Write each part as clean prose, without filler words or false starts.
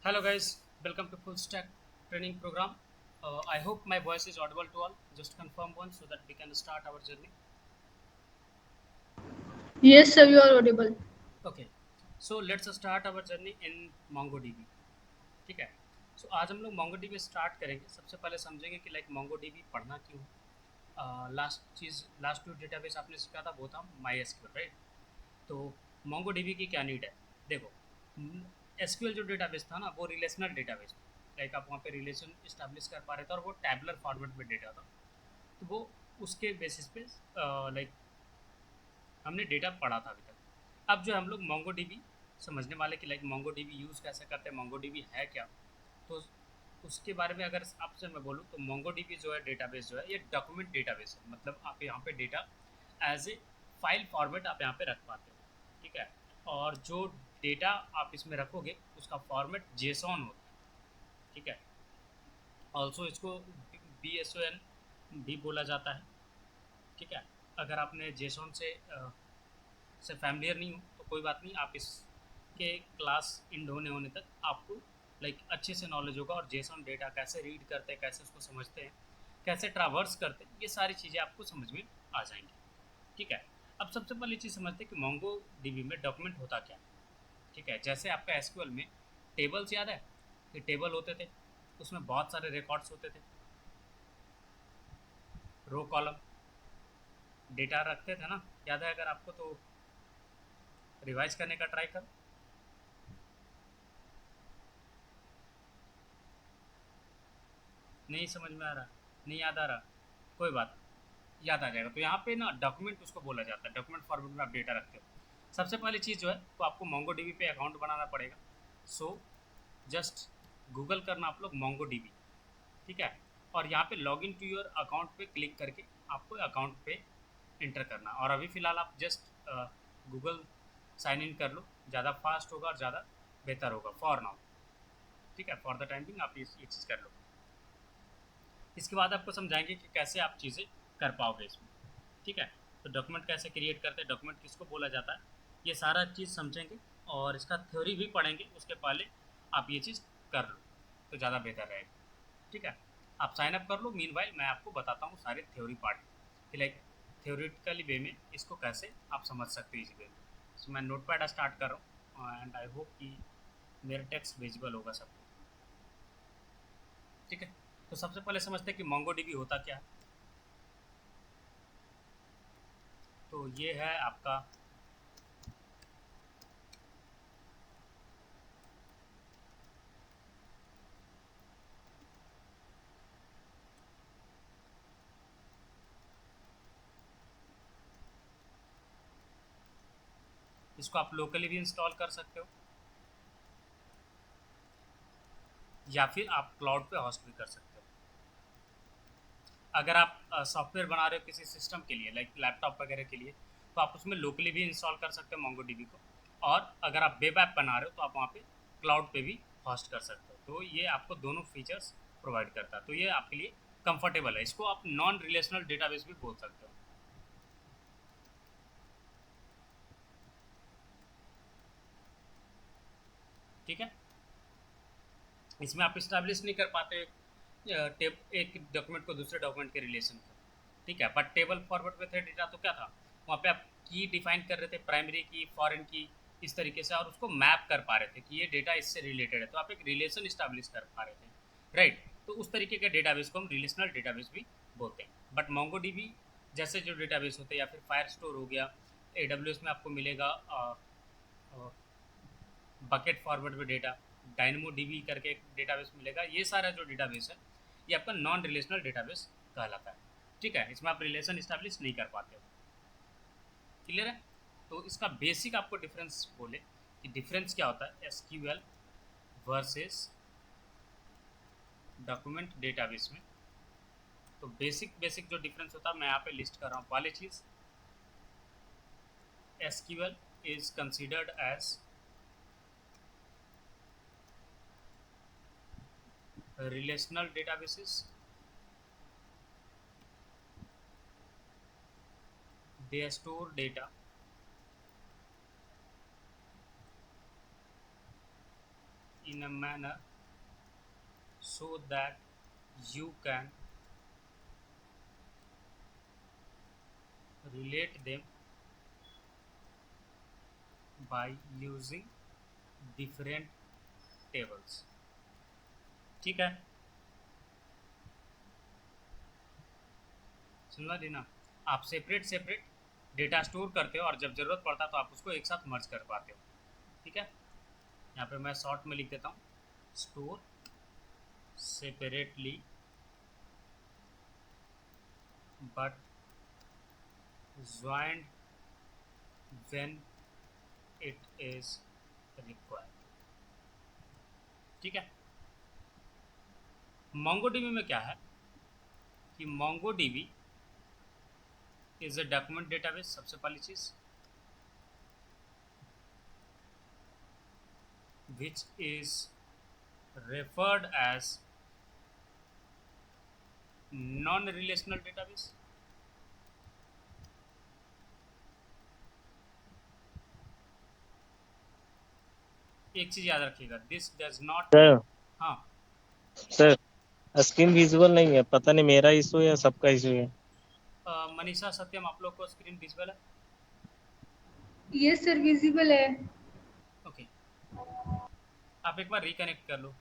Hello guys, welcome to Full Stack Training Program. I hope my voice is audible to all. Just confirm one so that we can start our journey. Yes, sir, you are audible. Okay, so let's start our journey in MongoDB. ठीक है. So आज हम लोग MongoDB start करेंगे. सबसे पहले समझेंगे कि लाइक MongoDB पढ़ना क्यों. लास्ट जो डेटाबेस आपने सीखा था वो था MySQL, राइट. तो MongoDB की क्या नीड है. देखो, एसक्यूएल जो डेटाबेस था ना वो रिलेशनल डेटाबेस था. लाइक आप वहाँ पे रिलेशन इस्टेब्लिश कर पा रहे थे और वो टैबुलर फॉर्मेट में डेटा था. तो वो उसके बेसिस पे लाइक हमने डेटा पढ़ा था अभी तक. अब जो हम लोग मोंगो डीबी समझने वाले कि लाइक मोंगो डीबी यूज़ कैसे करते हैं, मोंगो डीबी है क्या. तो उसके बारे में अगर आपसे मैं बोलूँ तो मोंगो डीबी जो है डेटाबेस जो है ये डॉक्यूमेंट डेटाबेस है. मतलब आप यहाँ पे data as a file format आप यहाँ पे रख पाते हो. ठीक है. और जो डेटा आप इसमें रखोगे उसका फॉर्मेट जेसॉन होता है. ठीक है. ऑल्सो इसको BSON भी बोला जाता है. ठीक है. अगर आपने जेसॉन से फैमिलियर नहीं हो तो कोई बात नहीं, आप इसके क्लास इंड होने तक आपको लाइक अच्छे से नॉलेज होगा. और जेसॉन डेटा कैसे रीड करते हैं, कैसे उसको समझते हैं, कैसे ट्रावर्स करते हैं, ये सारी चीज़ें आपको समझ में आ जाएंगी. ठीक है. अब सबसे पहली चीज़ समझते हैं कि मोंगो डीबी में डॉक्यूमेंट होता क्या है. ठीक है. जैसे आपका एसक्यूएल में टेबल्स याद है कि टेबल होते थे, उसमें बहुत सारे रिकॉर्ड्स होते थे, रो कॉलम डेटा रखते थे ना. याद है अगर आपको तो रिवाइज करने का ट्राई करो. नहीं समझ में आ रहा, नहीं याद आ रहा, कोई बात नहीं, याद आ जाएगा. तो यहाँ पे ना डॉक्यूमेंट उसको बोला जाता है. डॉक्यूमेंट फॉर्मेट में आप डेटा रखते हो. सबसे पहली चीज़ जो है तो आपको मोंगो डीबी पे अकाउंट बनाना पड़ेगा. सो जस्ट गूगल करना आप लोग मोंगो डीबी. ठीक है. और यहाँ पे log in to your account पे क्लिक करके आपको अकाउंट पे इंटर करना. और अभी फ़िलहाल आप जस्ट गूगल साइन इन कर लो, ज़्यादा फास्ट होगा और ज़्यादा बेहतर होगा फॉर नाउ. ठीक है. फॉर द टाइमिंग आप ये चीज़ कर लो. इसके बाद आपको समझाएंगे कि कैसे आप चीज़ें कर पाओगे इसमें. ठीक है. तो डॉक्यूमेंट कैसे क्रिएट करते हैं, डॉक्यूमेंट किसको बोला जाता है, ये सारा चीज़ समझेंगे. और इसका थ्योरी भी पढ़ेंगे. उसके पहले आप ये चीज़ कर लो तो ज़्यादा बेहतर रहेगा. ठीक है. आप साइन अप कर लो. मीन मैं आपको बताता हूँ सारे थ्योरी पार्ट कि लाइक थ्योरिटिकली वे में इसको कैसे आप समझ सकते हो इसी वे में. सो मैं नोट पैड स्टार्ट कर रहा हूँ एंड आई होप कि मेरा टेक्स्ट विजिबल होगा सबको. ठीक है. तो सबसे पहले समझते हैं कि मोंगो डीबी होता क्या है. तो ये है आपका, इसको आप लोकली भी इंस्टॉल कर सकते हो या फिर आप क्लाउड पे होस्ट भी कर सकते हो. अगर आप सॉफ्टवेयर बना रहे हो किसी सिस्टम के लिए लाइक लैपटॉप वगैरह के लिए तो आप उसमें लोकली भी इंस्टॉल कर सकते हो मोंगो डीबी को. और अगर आप वेब ऐप बना रहे हो तो आप वहाँ पे क्लाउड पे भी होस्ट कर सकते हो. तो ये आपको दोनों फीचर्स प्रोवाइड करता है. तो ये आपके लिए कंफर्टेबल है. इसको आप नॉन रिलेशनल डेटाबेस भी बोल सकते हो. ठीक है. इसमें आप इस्टेब्लिश नहीं कर पाते एक डॉक्यूमेंट को दूसरे डॉक्यूमेंट के रिलेशन को. ठीक है. बट टेबल फॉर्मेट में थे डेटा तो क्या था, वहाँ पे आप की डिफाइन कर रहे थे, प्राइमरी की, फॉरेन की, इस तरीके से. और उसको मैप कर पा रहे थे कि ये डेटा इससे रिलेटेड है. तो आप एक रिलेशन इस्टेब्लिश कर पा रहे थे, राइट. तो उस तरीके के डेटाबेस को हम रिलेशनल डेटाबेस भी बोलते हैं. बट मोंगो डीबी जैसे जो डेटाबेस होते हैं या फिर फायर स्टोर हो गया, AWS में आपको मिलेगा बकेट फॉरवर्ड में डेटा, डायनमो डीबी करके एक डेटाबेस मिलेगा. ये सारा जो डेटाबेस है ये आपका नॉन रिलेशनल डेटाबेस कहलाता है. ठीक है. इसमें आप रिलेशन इस्टेब्लिश नहीं कर पाते हो. क्लियर है. तो इसका बेसिक आपको डिफरेंस बोले कि डिफरेंस क्या होता है एसक्यूएल वर्सेस डॉक्यूमेंट डेटाबेस में. तो बेसिक बेसिक जो डिफरेंस होता है मैं यहाँ पे लिस्ट कर रहा हूँ. पहली चीज़, SQL is considered as relational databases. They store data in a manner so that you can relate them by using different tables. ठीक है, समझा लेना। आप सेपरेट सेपरेट डेटा स्टोर करते हो और जब ज़रूरत पड़ता है तो आप उसको एक साथ मर्ज कर पाते हो। ठीक है, यहाँ पे मैं शॉर्ट में लिख देता हूँ, store separately but joined when it is required. ठीक है, मोंगोडीबी में क्या है कि MongoDB is a document database. सबसे पहली चीज which is referred as non-relational database। एक चीज याद रखिएगा, दिस डज नॉट सर हाँ सर स्क्रीन विजुअल नहीं है, पता नहीं मेरा इशू है या सबका इशू है। मनीषा सत्यम, आप लोग को स्क्रीन विजिबल है? Yes sir, visible है। ओके, आप एक बार रिकनेक्ट कर लो।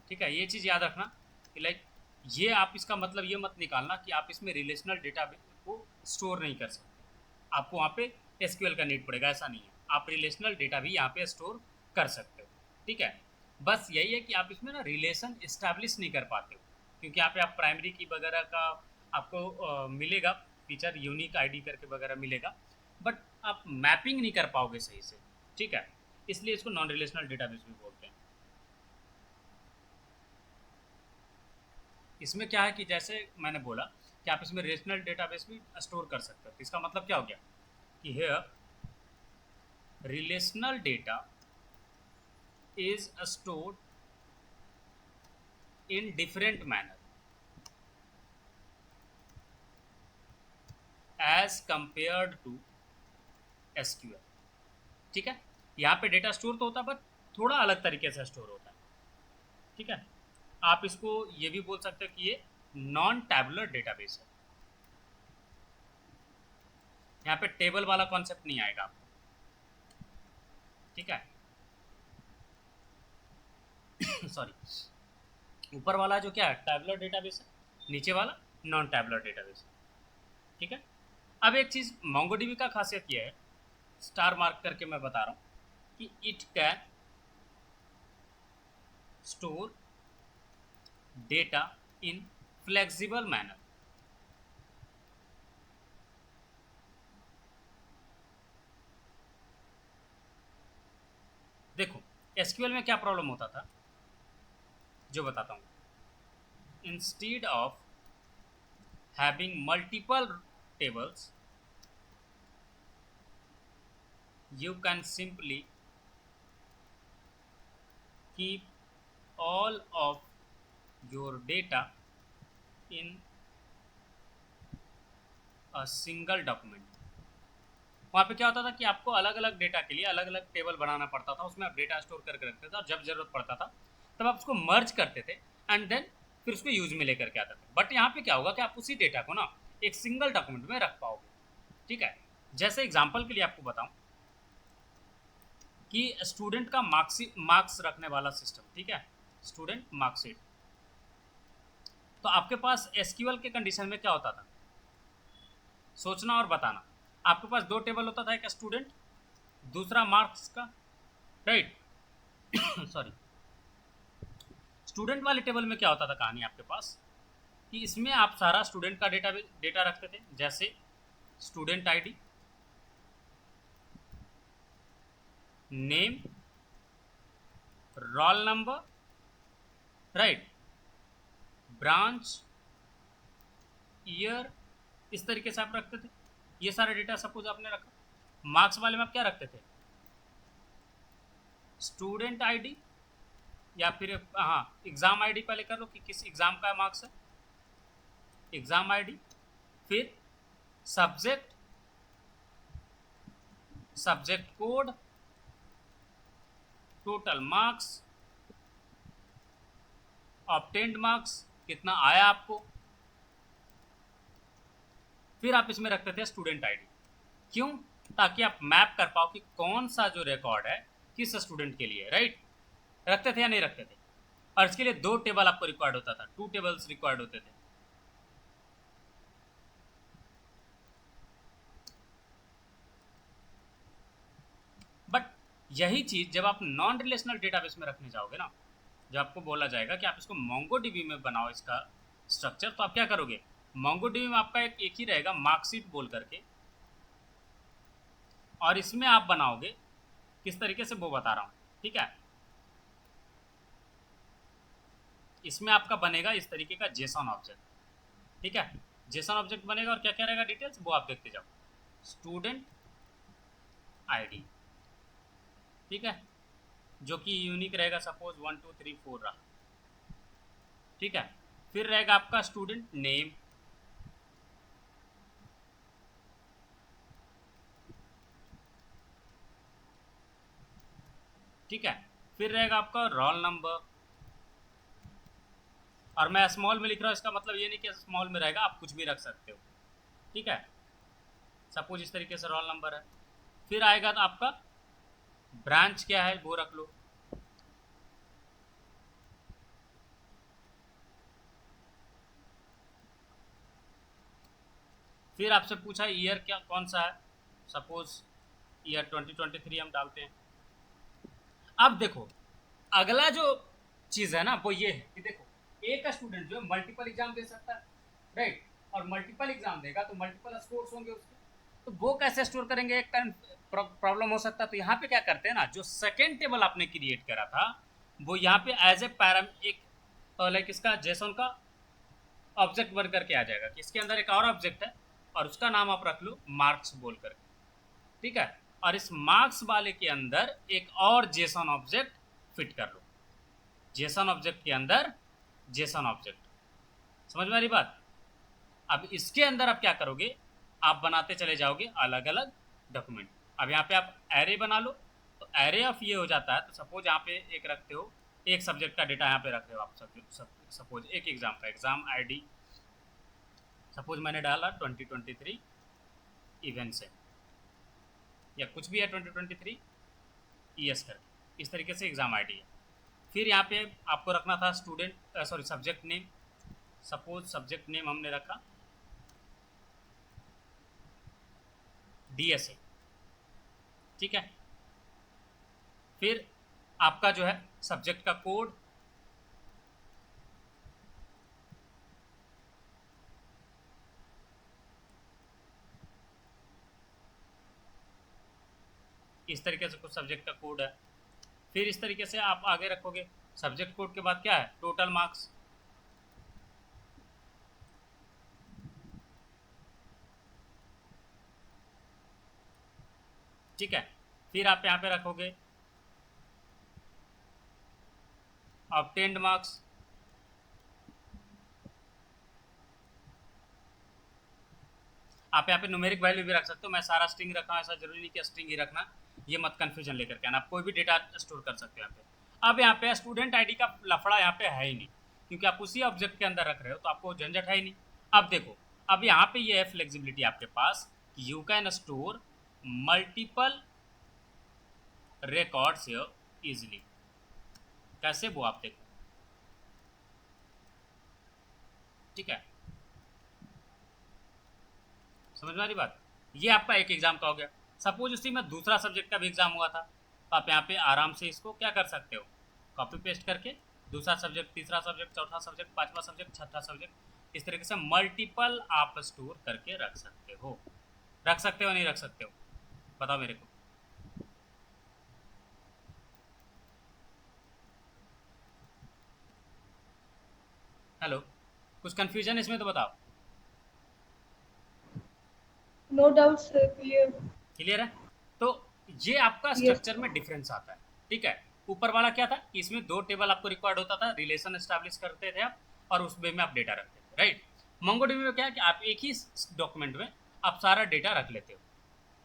ठीक है, ये चीज़ याद रखना कि लाइक ये आप इसका मतलब ये मत निकालना कि आप इसमें रिलेशनल डेटा को स्टोर नहीं कर सकते, आपको वहाँ पे एसक्यूएल का नीड पड़ेगा। ऐसा नहीं है, आप रिलेशनल डेटा भी यहाँ पे स्टोर कर सकते हो। ठीक है, बस यही है कि आप इसमें ना रिलेशन इस्टेब्लिश नहीं कर पाते हो, क्योंकि यहाँ पे आप प्राइमरी की वगैरह का आपको मिलेगा फीचर, यूनिक आईडी करके वगैरह मिलेगा, बट आप मैपिंग नहीं कर पाओगे सही से। ठीक है, इसलिए इसको नॉन रिलेशनल डेटाबेस भी बोलते हैं। इसमें क्या है कि जैसे मैंने बोला कि आप इसमें रिलेशनल डेटाबेस भी स्टोर कर सकते हो। तो इसका मतलब क्या हो गया कि here relational data is stored in different manner as compared to SQL. ठीक है, यहाँ पे डेटा स्टोर तो होता है बट थोड़ा अलग तरीके से स्टोर होता है। ठीक है, आप इसको ये भी बोल सकते हो कि ये नॉन टैबुलर डेटाबेस है। यहाँ पे टेबल वाला कॉन्सेप्ट नहीं आएगा आपको। ठीक है सॉरी, ऊपर वाला जो क्या है टैबुलर डेटाबेस है, नीचे वाला नॉन टैबुलर डेटाबेस है। ठीक है, अब एक चीज़ मोंगोडीबी का खासियत यह है, स्टार मार्क करके मैं बता रहा हूँ कि it can store data in flexible manner. देखो एसक्यूएल में क्या प्रॉब्लम होता था, जो बताता हूँ। Instead of having multiple tables you can simply keep all of your data in a single document। वहाँ पे क्या होता था कि आपको अलग अलग डेटा के लिए अलग अलग टेबल बनाना पड़ता था, उसमें आप डेटा स्टोर करके रखते थे और जब जरूरत पड़ता था तब आप उसको मर्ज करते थे एंड देन फिर उसको यूज में लेकर के आते थे। बट यहाँ पे क्या होगा कि आप उसी डेटा को ना एक सिंगल डॉक्यूमेंट में रख पाओगे। ठीक है, जैसे एग्जाम्पल के लिए आपको बताऊं कि स्टूडेंट का मार्क्स रखने वाला सिस्टम। ठीक है, स्टूडेंट मार्कशीट। तो आपके पास एसक्यूएल के कंडीशन में क्या होता था, सोचना और बताना। आपके पास दो टेबल होता था, एक स्टूडेंट दूसरा मार्क्स का, राइट सॉरी। स्टूडेंट वाले टेबल में क्या होता था कहानी आपके पास कि इसमें आप सारा स्टूडेंट का डेटा रखते थे, जैसे student ID, name, roll number, right, branch, year, इस तरीके से आप रखते थे। ये सारा डेटा सपोज आपने रखा। मार्क्स वाले में आप क्या रखते थे, स्टूडेंट आईडी या फिर हाँ एग्ज़ाम आईडी पहले कर लो कि किस एग्ज़ाम का मार्क्स है, एग्ज़ाम आईडी, फिर subject, subject code, total marks, obtained marks कितना आया आपको, फिर आप इसमें रखते थे स्टूडेंट आईडी। क्यों? ताकि आप मैप कर पाओ कि कौन सा जो रिकॉर्ड है किस स्टूडेंट के लिए, राइट। रखते थे या नहीं रखते थे? और इसके लिए 2 टेबल आपको रिक्वायर्ड होता था, 2 टेबल्स रिक्वायर्ड होते थे। बट यही चीज जब आप नॉन रिलेशनल डेटाबेस में रखने जाओगे ना, जब आपको बोला जाएगा कि आप इसको मोंगोडीबी में बनाओ इसका स्ट्रक्चर, तो आप क्या करोगे? मोंगोडीबी में आपका एक ही रहेगा मार्कशीट बोल करके, और इसमें आप बनाओगे किस तरीके से वो बता रहा हूं, ठीक है। इसमें आपका बनेगा इस तरीके का जेसन ऑब्जेक्ट, ठीक है। जेसन ऑब्जेक्ट बनेगा और क्या क्या रहेगा डिटेल्स वो आप देखते जाओ। स्टूडेंट आईडी, ठीक है, जो कि यूनिक रहेगा, सपोज 1 2 3 4 रहा, ठीक है। फिर रहेगा आपका स्टूडेंट नेम, ठीक है। फिर रहेगा आपका रोल नंबर, और मैं स्मॉल में लिख रहा हूँ, इसका मतलब ये नहीं कि स्मॉल में रहेगा, आप कुछ भी रख सकते हो, ठीक है। सपोज इस तरीके से रोल नंबर है। फिर आएगा तो आपका ब्रांच क्या है वो रख लो, फिर आपसे पूछा ईयर क्या कौन सा है, सपोज ईयर 2023 हम डालते हैं। अब देखो अगला जो चीज़ है ना वो ये है कि देखो एक स्टूडेंट जो है मल्टीपल एग्जाम दे सकता है, राइट, और मल्टीपल एग्जाम देगा तो मल्टीपल स्कोर्स होंगे उसके, तो वो कैसे स्टोर करेंगे, एक टाइम प्रॉब्लम हो सकता है। तो यहाँ पे क्या करते हैं ना, जो सेकेंड टेबल आपने क्रिएट करा था वो यहाँ पे एज ए पैराम एक लाइक इसका जेसन का ऑब्जेक्ट बन करके आ जाएगा कि इसके अंदर एक और ऑब्जेक्ट है और उसका नाम आप रख लो मार्क्स बोल करके, ठीक है। और इस मार्क्स वाले के अंदर एक और जेसन ऑब्जेक्ट फिट कर लो, जेसन ऑब्जेक्ट के अंदर जेसन ऑब्जेक्ट, समझ में आ रही बात। अब इसके अंदर आप क्या करोगे, आप बनाते चले जाओगे अलग अलग डॉक्यूमेंट। अब यहाँ पे आप एरे बना लो, तो एरे ऑफ ये हो जाता है, तो सपोज यहाँ पे एक रखते हो, एक सब्जेक्ट का डेटा यहाँ पे रख रहे हो आप, सपोज एक एग्जाम का एग्जाम आईडी, सपोज मैंने डाला 2023 इवेंट से या कुछ भी है 2023 ईएस करके, इस तरीके से एग्जाम आईडी है। फिर यहाँ पे आपको रखना था student sorry subject name, suppose subject name हमने रखा डीएसए, ठीक है। फिर आपका जो है सब्जेक्ट का कोड, इस तरीके से कुछ सब्जेक्ट का कोड है। फिर इस तरीके से आप आगे रखोगे, सब्जेक्ट कोड के बाद क्या है, टोटल मार्क्स, ठीक है। फिर आप यहाँ पे रखोगे ऑब्टेन्ड मार्क्स, आप यहाँ पे न्यूमेरिक वैल्यू भी रख सकते हो। मैं सारा स्ट्रिंग रखा हूँ, ऐसा जरूरी नहीं कि स्ट्रिंग ही रखना, ये मत कंफ्यूजन लेकर के आना, आप कोई भी डेटा स्टोर कर सकते हो यहाँ पे। अब यहाँ पे स्टूडेंट आईडी का लफड़ा यहाँ पे है ही नहीं, क्योंकि आप उसी ऑब्जेक्ट के अंदर रख रहे हो, तो आपको झंझट है ही नहीं। अब देखो, अब यहाँ पे ये है फ्लेक्सिबिलिटी आपके पास कि you can store multiple records here easily. कैसे वो आप देखो, ठीक है, समझ में आ रही बात। ये आपका एक एग्जाम का हो गया। सपोज उसी में दूसरा सब्जेक्ट का भी एग्जाम हुआ था, तो आप यहाँ पे आराम से इसको क्या कर सकते हो, कॉपी पेस्ट करके दूसरा सब्जेक्ट, तीसरा सब्जेक्ट, चौथा सब्जेक्ट, पांचवा सब्जेक्ट, छठा सब्जेक्ट, इस तरीके से मल्टीपल आप स्टोर करके रख सकते हो। रख सकते हो नहीं रख सकते हो, बताओ मेरे को। हेलो, कुछ कंफ्यूजन इसमें तो बताओ। No doubt sir, clear. Clear है। तो ये आपका स्ट्रक्चर में डिफरेंस आता है, ठीक है। ऊपर वाला क्या था कि इसमें 2 टेबल आपको रिक्वायर्ड होता था, रिलेशन एस्टैब्लिश करते थे आप, और उस वे में आप डेटा रखते थे, राइट। मोंगोडीबी में क्या है कि आप एक ही डॉक्यूमेंट में आप सारा डेटा रख लेते हो,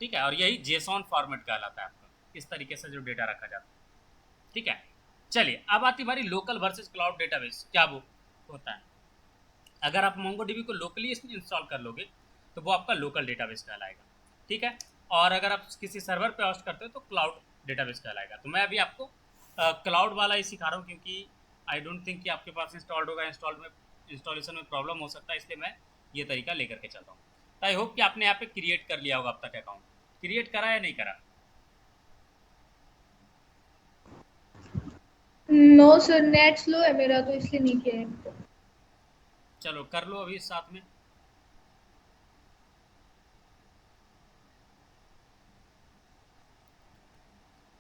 ठीक है। और यही जेसॉन फॉर्मेट कहलाता है आपका, इस तरीके से जो डेटा रखा जाता है, ठीक है। चलिए अब आती हमारी लोकल वर्सेस क्लाउड डेटाबेस, क्या वो होता है। अगर आप मोंगोडीबी को लोकली इंस्टॉल कर लोगे तो वो आपका लोकल डेटाबेस कहलाएगा, ठीक है। और अगर आप किसी सर्वर पे होस्ट करते हो तो क्लाउड डेटाबेस कहलाएगा। तो मैं अभी आपको क्लाउड वाला ही सिखा रहा हूँ, क्योंकि आई डोंट थिंक कि आपके पास इंस्टॉल्ड होगा, इंस्टॉलेशन में प्रॉब्लम हो सकता है, इसलिए मैं ये तरीका लेकर के चल रहा हूँ। तो आई होप कि आपने यहाँ पे क्रिएट कर लिया होगा अब तक अकाउंट, क्रिएट करा या नहीं करा। नो सर, नेट स्लो है मेरा तो इसलिए नहीं किया है। चलो कर लो अभी साथ में।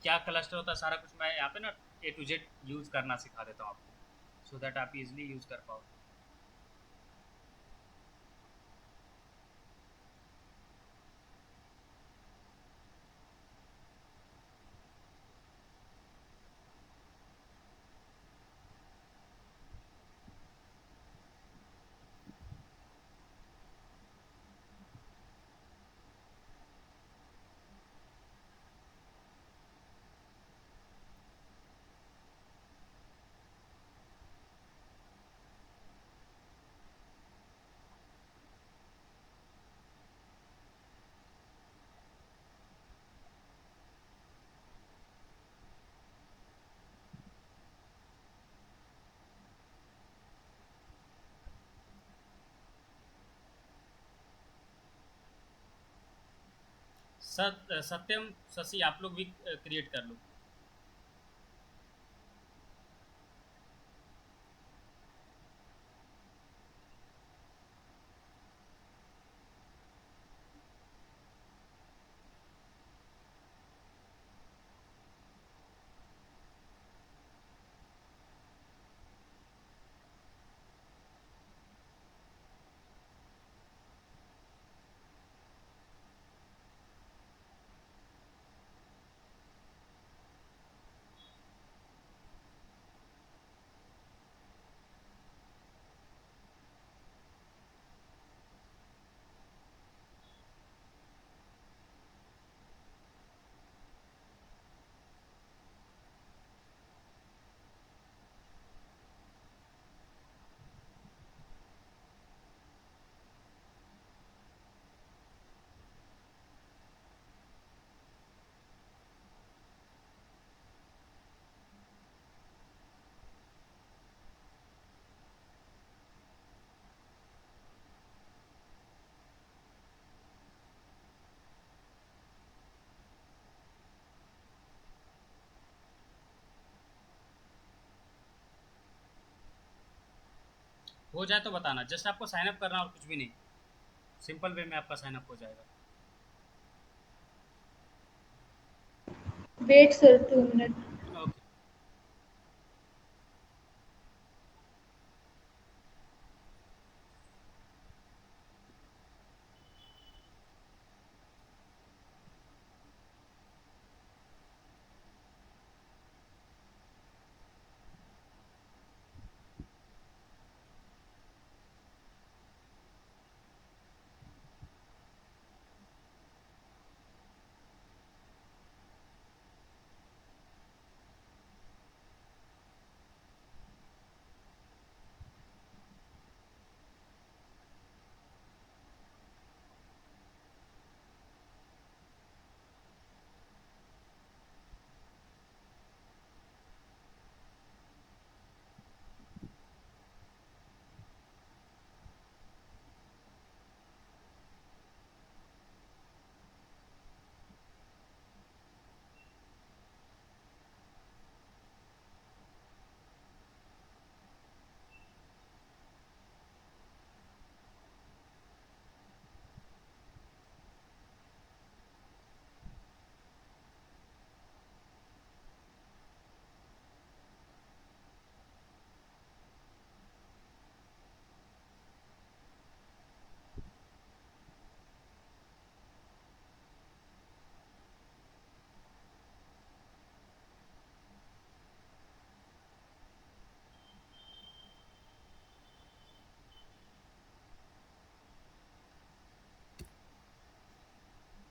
क्या क्लस्टर होता है सारा कुछ मैं यहाँ पे ना A to Z यूज़ करना सिखा देता हूँ आपको, सो दैट आप इजीली यूज़ कर पाओ। सत्यम शशि आप लोग भी क्रिएट कर लो। हो जाए तो बताना, जस्ट आपको साइन अप करना और कुछ भी नहीं, सिंपल वे में आपका साइन अप हो जाएगा। वेट सर 2 मिनट। ओके।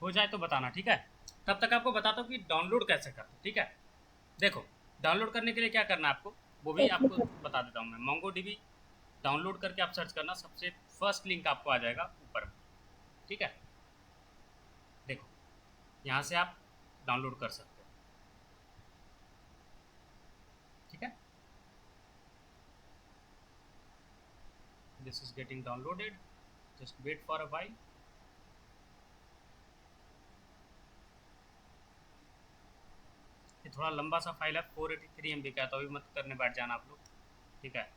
हो जाए तो बताना, ठीक है। तब तक आपको बताता हूँ कि डाउनलोड कैसे करते, ठीक है। देखो, डाउनलोड करने के लिए क्या करना है आपको, वो भी ओके आपको सर। बता देता हूँ मैं। मोंगो डीबी डाउनलोड करके आप सर्च करना, सबसे फर्स्ट लिंक आपको आ जाएगा ऊपर में, ठीक है। देखो, यहाँ से आप डाउनलोड कर सकते हो, ठीक है। This is getting downloaded, just wait for a while. ये थोड़ा लंबा सा फाइल है, 483 MB का है, तो अभी मत करने बैठ जाना आप लोग, ठीक है।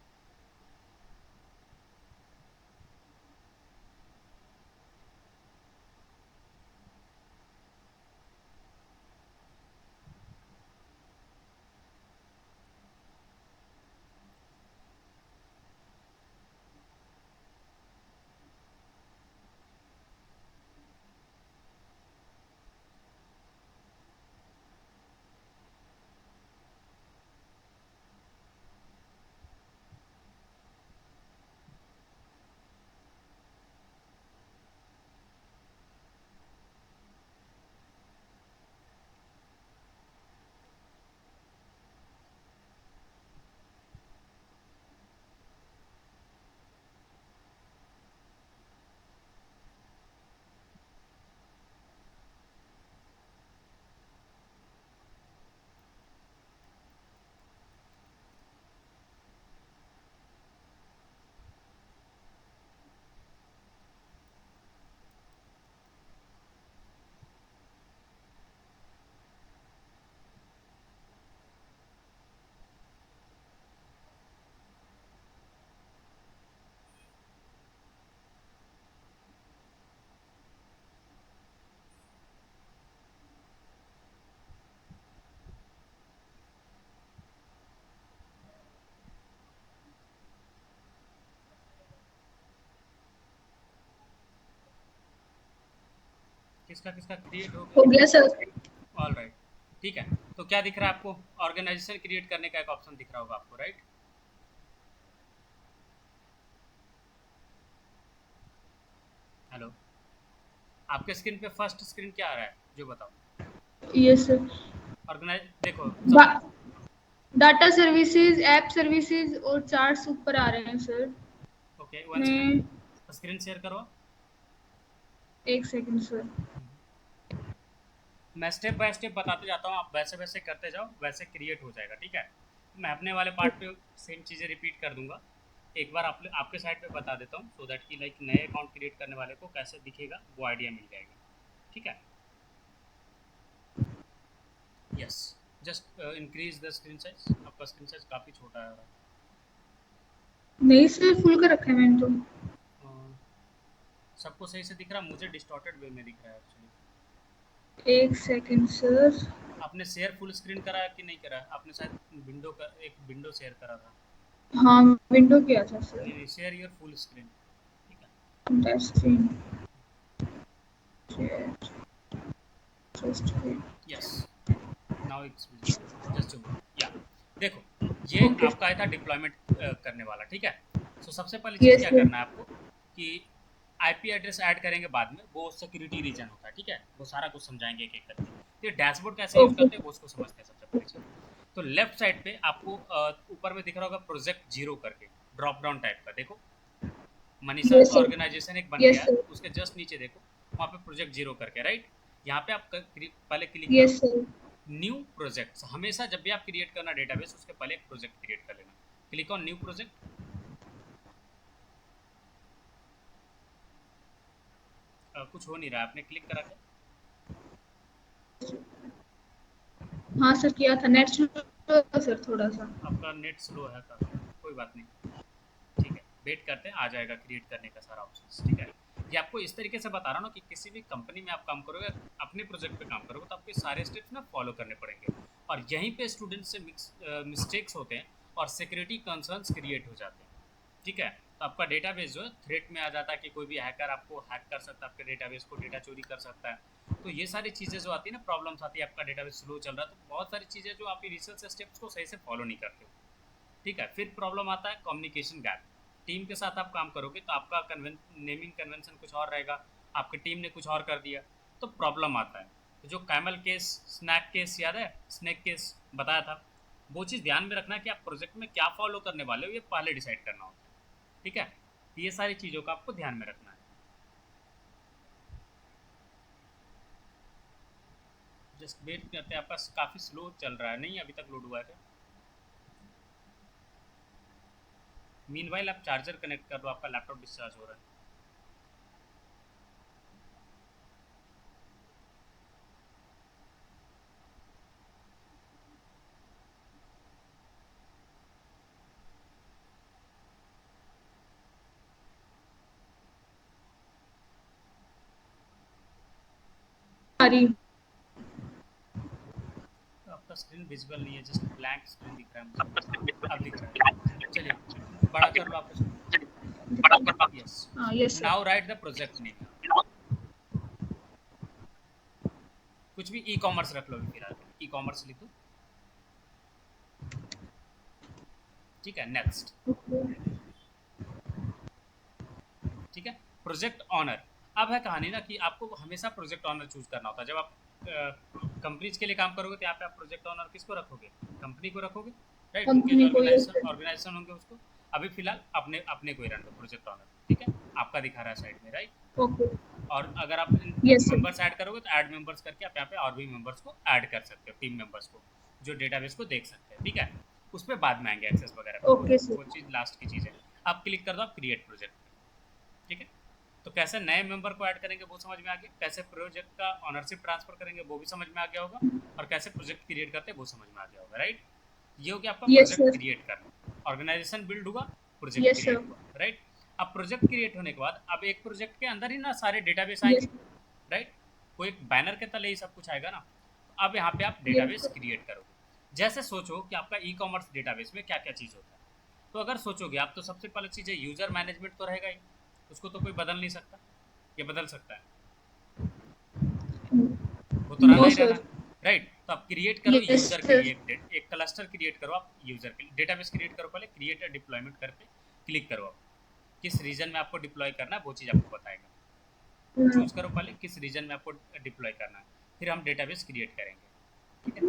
किसका किसका क्रिएट हो हो गया? गया सर। ऑल राइट, ठीक है। तो क्या दिख रहा है आपको, ऑर्गेनाइजेशन क्रिएट करने का एक ऑप्शन दिख रहा होगा आपको, राइट। हेलो, आपके स्क्रीन पे फर्स्ट स्क्रीन क्या आ रहा है जो बताओ। ये सर। ऑर्गेनाइज, देखो सब। डाटा सर्विसेज, ऐप सर्विसेज और चार्ट्स ऊपर आ रहे हैं सर। ओके, वन मैं सेकंड, स्क्रीन शेयर करो। एक सेकंड सर। मैं स्टेप बाय स्टेप बताते जाता हूँ, आप वैसे वैसे करते जाओ, वैसे क्रिएट हो जाएगा, ठीक है। मैं अपने वाले पार्ट पे सेम चीज़ें रिपीट कर दूंगा, एक बार आपके साइड पे बता देता हूँ, सो दैट कि लाइक नए अकाउंट क्रिएट करने वाले को कैसे दिखेगा वो आइडिया मिल जाएगा, ठीक है। Yes, just increase the screen size, आपका स्क्रीन साइज काफ़ी छोटा है। नहीं सर, फुल कर रखा है मैंने तो। सबको सही से दिख रहा है, मुझे डिस्टॉर्टेड वे में दिख रहा है एक्चुअली। एक सेकंड सर। आपने शेयर फुल स्क्रीन करा है कि नहीं करा है? आपने शायद विंडो का एक विंडो शेयर करा था। हाँ, विंडो किया था सर। नहीं नहीं, शेयर योर फुल स्क्रीन, ठीक है। Screen. Yes, now it's visible, just zoom, या देखो, ये ओके। आपका आया था डिप्लॉयमेंट करने वाला, ठीक है। सो सबसे पहली चीज़ यस क्या सर। करना है आपको कि आईपी एड्रेस ऐड करेंगे बाद में, वो सिक्योरिटी रीजन होता है, ठीक है। वो सारा कुछ समझाएंगे एक एक करके। तो ये डैशबोर्ड कैसे यूज़ ओके। करते हैं वो उसको समझते हैं सबसे पहले चीज़। तो लेफ्ट साइड पे आपको ऊपर में दिख रहा होगा प्रोजेक्ट जीरो करके, ड्रॉप डाउन टाइप का, देखो मनीषा यस सर। ऑर्गेनाइजेशन एक बन गया यस है, सर। उसके जस्ट नीचे देखो, वहाँ पे प्रोजेक्ट जीरो करके, राइट। यहाँ पे आप पहले क्लिक करो यस सर। New projects. हमेशा जब भी आप क्रिएट करना डेटाबेस, उसके पहले एक प्रोजेक्ट क्रिएट कर लेना। Click on new project. कुछ हो नहीं रहा, आपने क्लिक करा क्या? हाँ सर, किया था। नेट स्लो था सर थोड़ा सा। आपका नेट स्लो है काफ़ी, कोई बात नहीं, ठीक है। वेट करते हैं, आ जाएगा क्रिएट करने का सारा ऑप्शन, ठीक है। ये आपको इस तरीके से बता रहा हूँ ना कि किसी भी कंपनी में आप काम करोगे, अपने प्रोजेक्ट पे काम करोगे, तो आपको सारे स्टेप्स ना फॉलो करने पड़ेंगे। और यहीं पे स्टूडेंट से मिस्टेक्स होते हैं और सिक्योरिटी कंसर्न्स क्रिएट हो जाते हैं, ठीक है। तो आपका डेटाबेस जो है थ्रेट में आ जाता है कि कोई भी हैकर आपको हैक कर सकता है, आपके डेटाबेस को डेटा चोरी कर सकता है। तो ये सारी चीज़ें जो आती है ना, प्रॉब्लम्स आती है, आपका डेटाबेस स्लो चल रहा है, तो बहुत सारी चीज़ें जो आप रिसर्च स्टेप्स को सही से फॉलो नहीं करते हो, ठीक है। फिर प्रॉब्लम आता है कम्युनिकेशन गैप। टीम के साथ आप काम करोगे तो आपका नेमिंग कन्वेंशन कुछ और रहेगा, आपकी टीम ने कुछ और कर दिया, तो प्रॉब्लम आता है। तो जो कैमल केस, स्नैक केस याद है, स्नैक केस बताया था, वो चीज़ ध्यान में रखना कि आप प्रोजेक्ट में क्या फॉलो करने वाले हो, ये पहले डिसाइड करना होता है। ठीक है, तो ये सारी चीज़ों का आपको ध्यान में रखना है। जस्ट वेट करते हैं, आपका काफ़ी स्लो चल रहा है, नहीं अभी तक लोड हुआ है क्या? मीनवाइल आप चार्जर कनेक्ट कर दो, आपका लैपटॉप डिस्चार्ज हो रहा है। आ रही। तो आपका स्क्रीन विजिबल नहीं है, जस्ट ब्लैंक स्क्रीन दिख रहा है मुझे। अब दिख रहा है, चलिए बड़ा कर लो आप उसको। यस, हाँ yes sir. Now right the project name. कुछ भी ई कॉमर्स रख लो अभी फिलहाल, ई कॉमर्स लिख दो। ठीक है, नेक्स्ट। ठीक है, प्रोजेक्ट ऑनर। अब है कहानी ना कि आपको हमेशा प्रोजेक्ट ऑनर चूज करना होता है। जब आप कंपनीज के लिए काम करोगे तो यहाँ पे आप प्रोजेक्ट ऑनर किसको रखोगे? कंपनी को रखोगे, राइट? उनके जो कंपनी को यस सर। ऑर्गेनाइजेशन होंगे उसको। अभी फिलहाल अपने अपने को ही रन दो प्रोजेक्ट ऑनर। ठीक है, आपका दिखा रहा है साइड में, राइट? ओके और अगर आप यस सर। मेंबर्स ऐड करोगे तो ऐड मेंबर्स करके आप यहाँ पे और भी मेंबर्स को ऐड कर सकते हो, टीम मेंबर्स को, जो डेटाबेस को देख सकते हैं। ठीक है, उस पर बाद में आएंगे एक्सेस वगैरह पे, ओके वो सर। चीज़ लास्ट की चीज़ है। आप क्लिक कर दो आप क्रिएट प्रोजेक्ट। ठीक है, तो कैसे नए मेंबर को ऐड करेंगे वो समझ में आ गया, कैसे प्रोजेक्ट का ऑनरशिप ट्रांसफर करेंगे वो भी समझ में आ गया होगा, और कैसे प्रोजेक्ट क्रिएट करते हैं वो समझ में आ गया होगा, राइट? ये हो गया आपका यस प्रोजेक्ट सर। क्रिएट करना। ऑर्गेनाइजेशन बिल्ड हुआ, प्रोजेक्ट यस क्रिएट सर। हुआ, राइट? अब प्रोजेक्ट क्रिएट होने के बाद अब एक प्रोजेक्ट के अंदर ही ना सारे डेटाबेस आएंगे, यस राइट? कोई एक बैनर के तले ही सब कुछ आएगा ना। अब यहाँ पे आप यस डेटाबेस क्रिएट करोगे। जैसे सोचो कि आपका ई कॉमर्स डेटाबेस में क्या क्या चीज़ होता है, तो अगर सोचोगे आप तो सबसे पहले चीज़ है यूज़र मैनेजमेंट तो रहेगा ही, उसको तो कोई बदल नहीं सकता, ये बदल सकता है, वो तो रहना नो ही रहना, सर। राइट? तो आप क्रिएट करो यस यूज़र के सर। लिए एक क्लस्टर क्रिएट करो आप यूज़र के लिए, डेटाबेस क्रिएट करो पहले, क्रिएट और डिप्लॉयमेंट करके क्लिक करो। आप किस रीजन में आपको डिप्लॉय करना है वो चीज़ आपको बताएगा। चूज करो पहले किस रीजन में आपको डिप्लॉय करना है, फिर हम डेटाबेस क्रिएट करेंगे। ठीक है,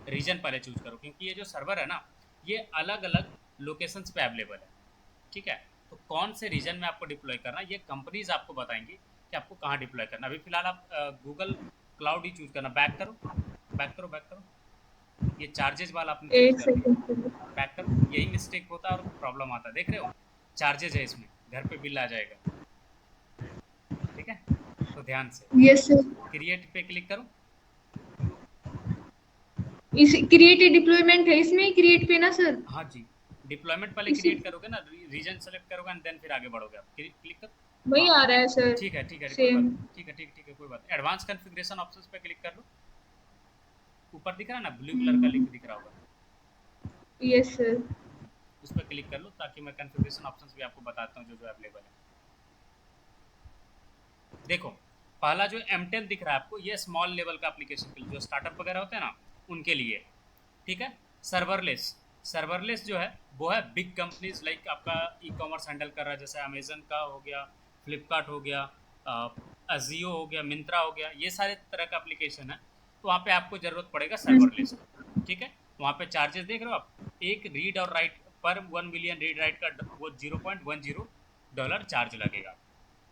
रीजन पहले चूज करो, क्योंकि ये जो सर्वर है ना ये अलग अलग लोकेशंस पे अवेलेबल है। ठीक है, तो कौन से रीजन में आपको डिप्लॉय करना है ये कंपनीज आपको बताएंगी कि आपको कहाँ डिप्लॉय करना है। अभी फिलहाल आप गूगल क्लाउड ही चूज करना। बैक करो, बैक करो, बैक करो, ये चार्जेस वाला आपने चूज एक कर लिया। सेकंड। बैक करो, यही मिस्टेक होता है और प्रॉब्लम आता है, देख रहे हो? चार्जेस है इसमें, घर पे बिल आ जाएगा। ठीक है, तो ध्यान से यस सर। क्रिएट पे क्लिक करो। इस क्रिएट डिप्लॉयमेंट है इसमें, क्रिएट पे ना सर? हाँ जी, डिप्लॉयमेंट पहले इसी क्रिएट करोगे ना, रीजन सेलेक्ट करोगे एंड देन फिर आगे बढ़ोगे आप। क्लिक करो। वही हाँ आ रहा है सर। ठीक है, ठीक है, कोई बात सेम। नहीं, ठीक है, ठीक ठीक है, कोई बात नहीं। एडवांस कॉन्फ़िगरेशन ऑप्शंस पे क्लिक कर लो। ऊपर दिख रहा है ना ब्लू कलर का लिंक दिख रहा होगा, यस सर। उस पर क्लिक कर लो ताकि मैं कॉन्फ़िगरेशन ऑप्शंस भी आपको बताता हूँ जो जो अवेलेबल है। देखो, पहला जो M10 दिख रहा है आपको, ये स्मॉल लेवल का एप्लीकेशन के लिए, जो स्टार्टअप वगैरह होते हैं ना उनके लिए। ठीक है, सर्वरलेस, सर्वरलेस जो है वो है बिग कंपनीज लाइक आपका ई कॉमर्स हैंडल कर रहा है, जैसे अमेजन का हो गया, फ्लिपकार्ट हो गया, अजियो हो गया, मिंत्रा हो गया, ये सारे तरह का एप्लीकेशन है। तो वहाँ पे आपको ज़रूरत पड़ेगा सर्वरलेस का। ठीक है, वहाँ पे चार्जेस देख रहे हो आप, एक रीड और राइट पर 1 मिलियन रीड राइट का वो $0.10 चार्ज लगेगा।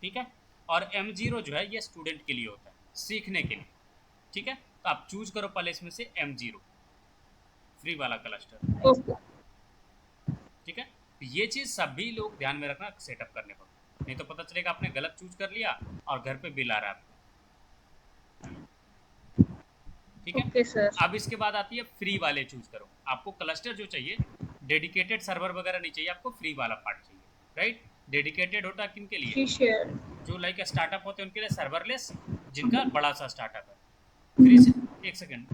ठीक है, और M0 जो है ये स्टूडेंट के लिए होता है, सीखने के लिए। ठीक है, तो आप चूज करो पहले इसमें से M0 फ्री वाला क्लस्टर। ओके। ठीक है, तो ये चीज़ सभी लोग ध्यान में रखना सेटअप करने पर, नहीं तो पता चलेगा आपने गलत चूज कर लिया और घर पे बिल आ रहा है आपको। ठीक है, ओके सर। अब इसके बाद आती है फ्री वाले चूज करो। आपको क्लस्टर जो चाहिए, डेडिकेटेड सर्वर वगैरह नहीं चाहिए आपको, फ्री वाला पार्ट चाहिए, राइट? डेडिकेटेड होता है किन के लिए? Free share. जो लाइक स्टार्टअप होते हैं उनके लिए, सर्वरलेस जिनका बड़ा सा स्टार्टअप है। फ्री से एक सेकेंड,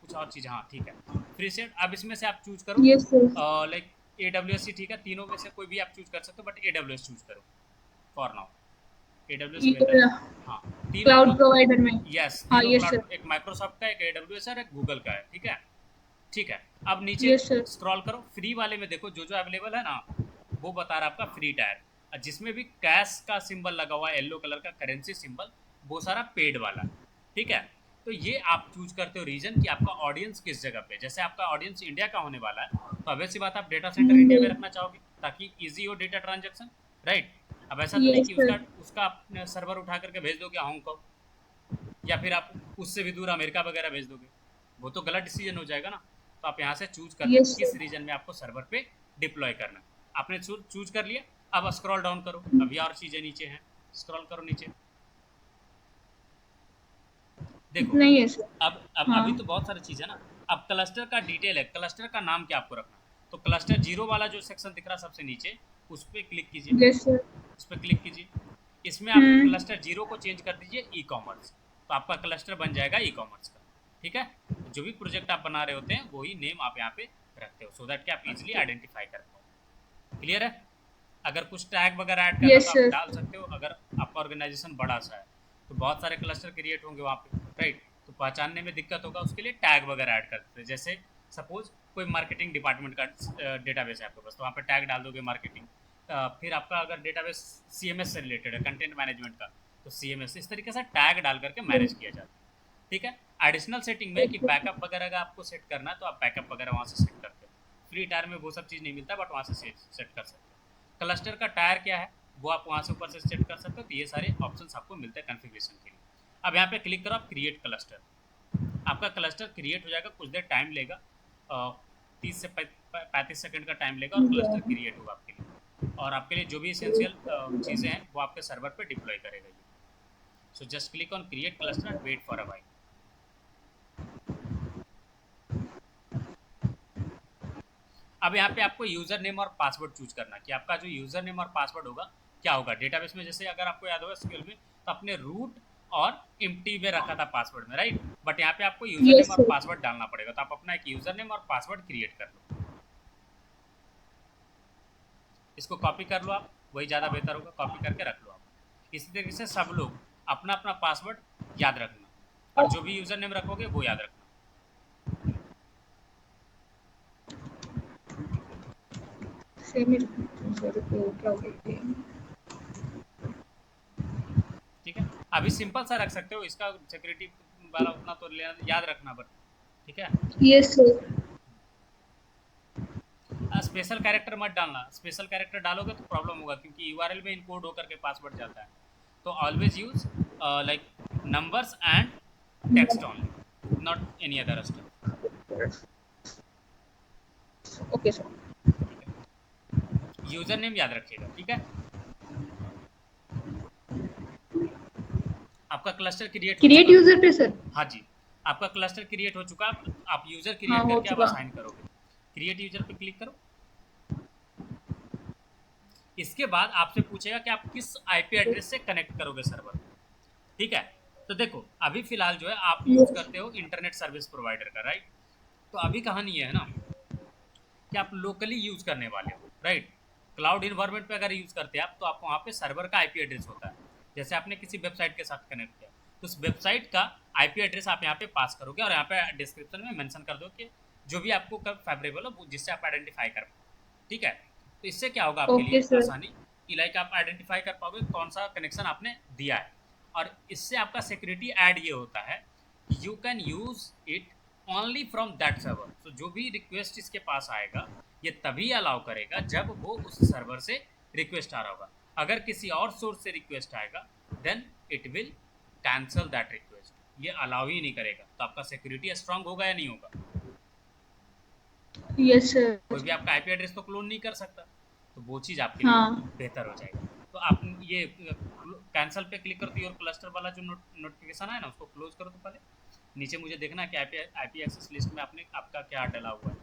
कुछ और चीज़, हाँ ठीक है, फ्री सेट। अब इसमें से आप चूज करो यस सर। लाइक AWS ही, ठीक है, तीनों में से कोई भी आप चूज कर सकते हो, बट AWS चूज करो फॉर नाउ। AWS बेहतर, हाँ तीनों क्लाउड प्रोवाइडर में। यस हाँ तीनों यस क्लाउड, सर। एक माइक्रोसॉफ्ट का, एक AWS है और एक गूगल का है। ठीक है, ठीक है, अब नीचे यस सर। स्क्रॉल करो, फ्री वाले में देखो जो जो अवेलेबल है ना वो बता रहा है आपका फ्री टायर, जिसमें भी कैश का सिंबल लगा हुआ है, येलो कलर का करेंसी सिंबल, वो सारा पेड वाला, ठीक है। तो ये आप चूज करते हो रीजन कि आपका ऑडियंस किस जगह पे, जैसे आपका ऑडियंस इंडिया का होने वाला है तो obvious सी बात आप डेटा सेंटर इंडिया में मुंबई। रखना चाहोगे ताकि इजी हो डेटा ट्रांजेक्शन, राइट। अब ऐसा तो नहीं यस कि सर। उसका उसका आप सर्वर उठा करके भेज दोगे हांगकॉन्ग, या फिर आप उससे भी दूर अमेरिका वगैरह भेज दोगे, वो तो गलत डिसीजन हो जाएगा ना। तो आप यहाँ से चूज करते हो यस किस सर। रीजन में आपको सर्वर पे डिप्लॉय करना है। आपने चूज कर लिया, अब स्क्रॉल डाउन करो, अभी और चीजें नीचे हैं, स्क्रॉल करो नीचे, देखो। नहीं है सर। अब हाँ। अभी तो बहुत सारी चीज़ है ना। अब क्लस्टर का डिटेल है, क्लस्टर का नाम क्या आपको रखना है, तो क्लस्टर जीरो वाला जो सेक्शन दिख रहा है सबसे नीचे, उस पर क्लिक कीजिए, यस सर। उस पर क्लिक कीजिए। इसमें आप हम्म। क्लस्टर जीरो को चेंज कर दीजिए ई कॉमर्स, तो आपका क्लस्टर बन जाएगा ई कॉमर्स का, ठीक है। तो जो भी प्रोजेक्ट आप बना रहे होते हैं वही नेम आप यहाँ पे रखते हो, सो दैट कि आप इजिली आइडेंटिफाई कर पाओ। क्लियर है। अगर कुछ टैग वगैरह ऐड करना तो यस आप सर। डाल सकते हो, अगर आपका ऑर्गेनाइजेशन बड़ा सा है तो बहुत सारे क्लस्टर क्रिएट होंगे वहाँ पे, राइट। तो पहचानने में दिक्कत होगा, उसके लिए टैग वगैरह ऐड कर देते हैं। जैसे सपोज कोई मार्केटिंग डिपार्टमेंट का डेटाबेस है आपके पास, तो वहाँ पे टैग डाल दोगे मार्केटिंग। फिर आपका अगर डेटाबेस सीएमएस से रिलेटेड है, कंटेंट मैनेजमेंट का, तो सीएमएस, इस तरीके से टैग डाल करके मैनेज किया जाता है, ठीक है। एडिशनल सेटिंग में कि ओके सर। बैकअप वगैरह का आपको सेट करना है तो आप बैकअप वगैरह वहाँ से सेट करते हो। फ्री टायर में वो सब चीज़ नहीं मिलता, बट वहाँ से सेट कर सकते हो। क्लस्टर का टायर क्या है वो आप वहाँ से ऊपर से सेट कर सकते हो, तो ये सारे ऑप्शंस आपको मिलते हैं कॉन्फ़िगरेशन के लिए। अब यहाँ पे क्लिक करो आप क्रिएट क्लस्टर, आपका क्लस्टर क्रिएट हो जाएगा, कुछ देर टाइम लेगा, 30 से 35 सेकंड का टाइम लेगा और क्लस्टर क्रिएट होगा आपके लिए, और आपके लिए जो भी इसेंशियल चीज़ें हैं वो आपके सर्वर पे डिप्लॉय करेगा ये। So just click on create cluster and wait for a while. अब यहाँ पे आपको यूज़र नेम और पासवर्ड चूज करना कि आपका जो यूज़र नेम और पासवर्ड होगा क्या होगा डेटाबेस में। जैसे अगर आपको याद होगा एसक्यूएल में तो अपने रूट और एम्प्टी में रखा था पासवर्ड में, राइट। बट यहाँ पे आपको यूज़र नेम यस और सर। पासवर्ड डालना पड़ेगा, तो आप अपना एक यूज़र नेम और पासवर्ड क्रिएट कर लो। इसको कॉपी कर लो आप, वही ज़्यादा बेहतर होगा, कॉपी करके रख लो आप। इसी तरीके से सब लोग अपना अपना पासवर्ड याद रखना, और जो भी यूज़र नेम रखोगे वो याद रखना। सेम ही सर को क्या बोलते हैं। ठीक है, अभी सिंपल सा रख सकते हो, इसका सिक्योरिटी वाला उतना तो याद रखना, बट ठीक है। Yes sir. स्पेशल कैरेक्टर मत डालना, स्पेशल कैरेक्टर डालोगे तो प्रॉब्लम होगा क्योंकि यूआरएल में इनकोड होकर के पासवर्ड जाता है। तो always use like numbers and text only, not any other stuff, okay sir. ठीक है। यूजर नेम याद रखिएगा, ठीक है। आपका क्लस्टर क्रिएट हो क्रिएट चुका। यूजर पे सर। हाँ जी, आपका क्लस्टर क्रिएट हो चुका, आप यूजर हाँ क्रिएट हो करके आप चुका। असाइन करोगे। क्रिएट यूजर पे क्लिक करो। इसके बाद आपसे पूछेगा कि आप किस आईपी एड्रेस से कनेक्ट करोगे सर्वर, ठीक है। तो देखो अभी फिलहाल जो है आप यूज यस। करते हो इंटरनेट सर्विस प्रोवाइडर का, राइट। तो अभी कहानी ये है ना कि आप लोकली यूज करने वाले हो, राइट। क्लाउड इन्वायरमेंट पे अगर यूज करते हैं आप तो आपको वहाँ पे सर्वर का आईपी एड्रेस होता है। जैसे आपने किसी वेबसाइट के साथ कनेक्ट किया तो उस वेबसाइट का आईपी एड्रेस आप यहाँ पे पास करोगे, और यहाँ पे डिस्क्रिप्शन में मेंशन कर दो कि जो भी आपको कब फेवरेबल हो जिससे आप आइडेंटिफाई कर पाओ, ठीक है। तो इससे क्या होगा आपके ओके लिए सर। आसानी कि लाइक आप आइडेंटिफाई कर पाओगे कौन सा कनेक्शन आपने दिया है। और इससे आपका सिक्योरिटी ऐड ये होता है you can use it only from that server. तो जो भी रिक्वेस्ट इसके पास आएगा ये तभी अलाउ करेगा जब वो उस सर्वर से रिक्वेस्ट आ रहा होगा। अगर किसी और सोर्स से रिक्वेस्ट आएगा then it will cancel that request, ये अलाउ ही नहीं करेगा। तो आपका सिक्योरिटी स्ट्रांग होगा या नहीं होगा। Yes sir. कोई भी आपका आईपी एड्रेस तो क्लोन नहीं कर सकता, तो वो चीज़ आपके लिए हाँ। बेहतर हो जाएगी। तो आप ये कैंसिल पे क्लिक करो तो योर क्लस्टर वाला जो नोटिफिकेशन है ना उसको क्लोज करो। तो पहले नीचे मुझे देखना है कि आईपी एक्सेस लिस्ट में आपने आपका क्या डला हुआ है,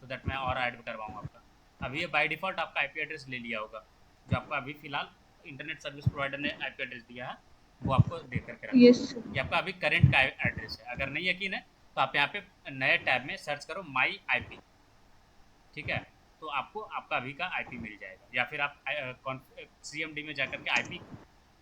सो दैट मैं और ऐड करवाऊँ आपका। अभी ये बाय डिफ़ॉल्ट आपका आईपी एड्रेस ले लिया होगा, जो आपका अभी फिलहाल इंटरनेट सर्विस प्रोवाइडर ने आईपी एड्रेस दिया है वो आपको दे करके रखना यस है। सर। ये आपका अभी करंट का एड्रेस है। अगर नहीं यकीन है तो आप यहाँ पे नए टैब में सर्च करो माई आईपी, ठीक है। तो आपको आपका अभी का आईपी मिल जाएगा, या फिर आप सीएमडी में जाकर के आईपी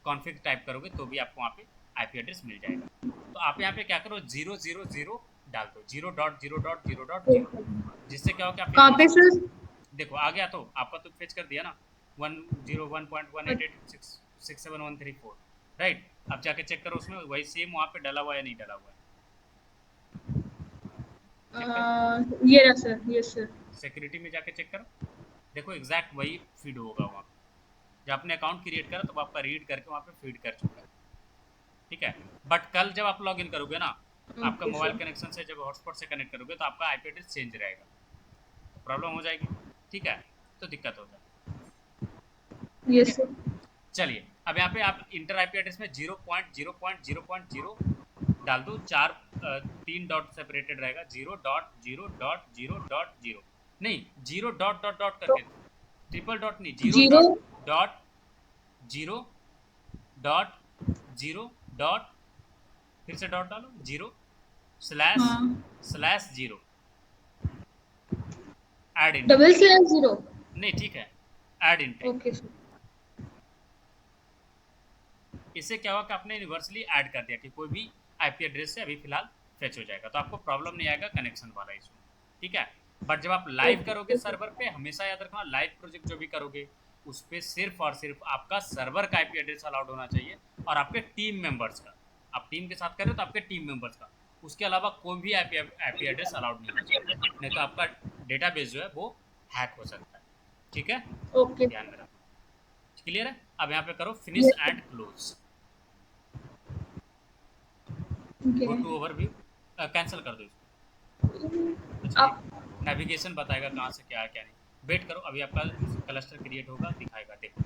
कॉन्फ़िग टाइप करोगे तो भी आपको वहाँ पे आईपी एड्रेस मिल जाएगा। तो आप यहाँ पे क्या करो 000 डाल दो, 0.0.0.0, जिससे क्या हो कि आप कहाँ पे सर? देखो आ गया तो आपका तो फेच कर दिया ना 101.188.67134, राइट। अब जाके चेक करो उसमें वही सेम वहाँ पे डला हुआ है या नहीं डला हुआ है। चेक कर, ये रहा सर, यस सर। सिक्योरिटी में जाके चेक करो, देखो एग्जैक्ट वही फीड होगा वहाँ पे। जब आपने अकाउंट क्रिएट करा तो आपका रीड करके वहाँ पे फीड कर चुका है, ठीक है। बट कल जब आप लॉग इन करोगे ना, आपका ओके मोबाइल सर। कनेक्शन से जब हॉटस्पॉट से कनेक्ट करोगे तो आपका आईपी एड्रेस चेंज रहेगा, तो प्रॉब्लम हो जाएगी, ठीक है, तो दिक्कत होता है, ठीक यस है। सर। चलिए अब यहाँ पे आप इंटर आईपी एड्रेस में 0.0.0.0 डाल दो, चार 3 डॉट सेपरेटेड रहेगा, 0.0.0.0 नहीं, 0 डॉट तो करके, ट्रिपल डॉट नहीं, zero zero. Dot dot zero dot zero dot, फिर से डॉट डालो, जीरो स्लैश हाँ, slash zero, add entry, double slash zero. नहीं ठीक है, ऐड इंट्री। Okay sir. इससे क्या हुआ कि आपने यूनिवर्सली ऐड कर दिया कि कोई भी आईपी एड्रेस से अभी फिलहाल फेच हो जाएगा, तो आपको प्रॉब्लम नहीं आएगा कनेक्शन वाला इशू, ठीक है। बट जब आप लाइव करोगे ओके सर। सर्वर पे, हमेशा याद रखना लाइव प्रोजेक्ट जो भी करोगे उस पर सिर्फ और सिर्फ आपका सर्वर का आईपी एड्रेस अलाउड होना चाहिए और आपके टीम मेंबर्स का, आप टीम के साथ कर रहे हो तो आपके टीम मेंबर्स का, उसके अलावा कोई भी आईपी एड्रेस अलाउड नहीं होना चाहिए, नहीं तो आपका डेटाबेस जो है वो हैक हो सकता है, ठीक है, ओके ध्यान सर। में रखो। क्लियर है। अब यहाँ पे करो finish yes sir. And close, ठीक गो है। टू ओवरव्यू, कैंसिल कर दो इसको। तो चलिए आप नेविगेशन बताएगा कहाँ से क्या है क्या नहीं, वेट करो अभी आपका क्लस्टर क्रिएट होगा, दिखाएगा, देखो,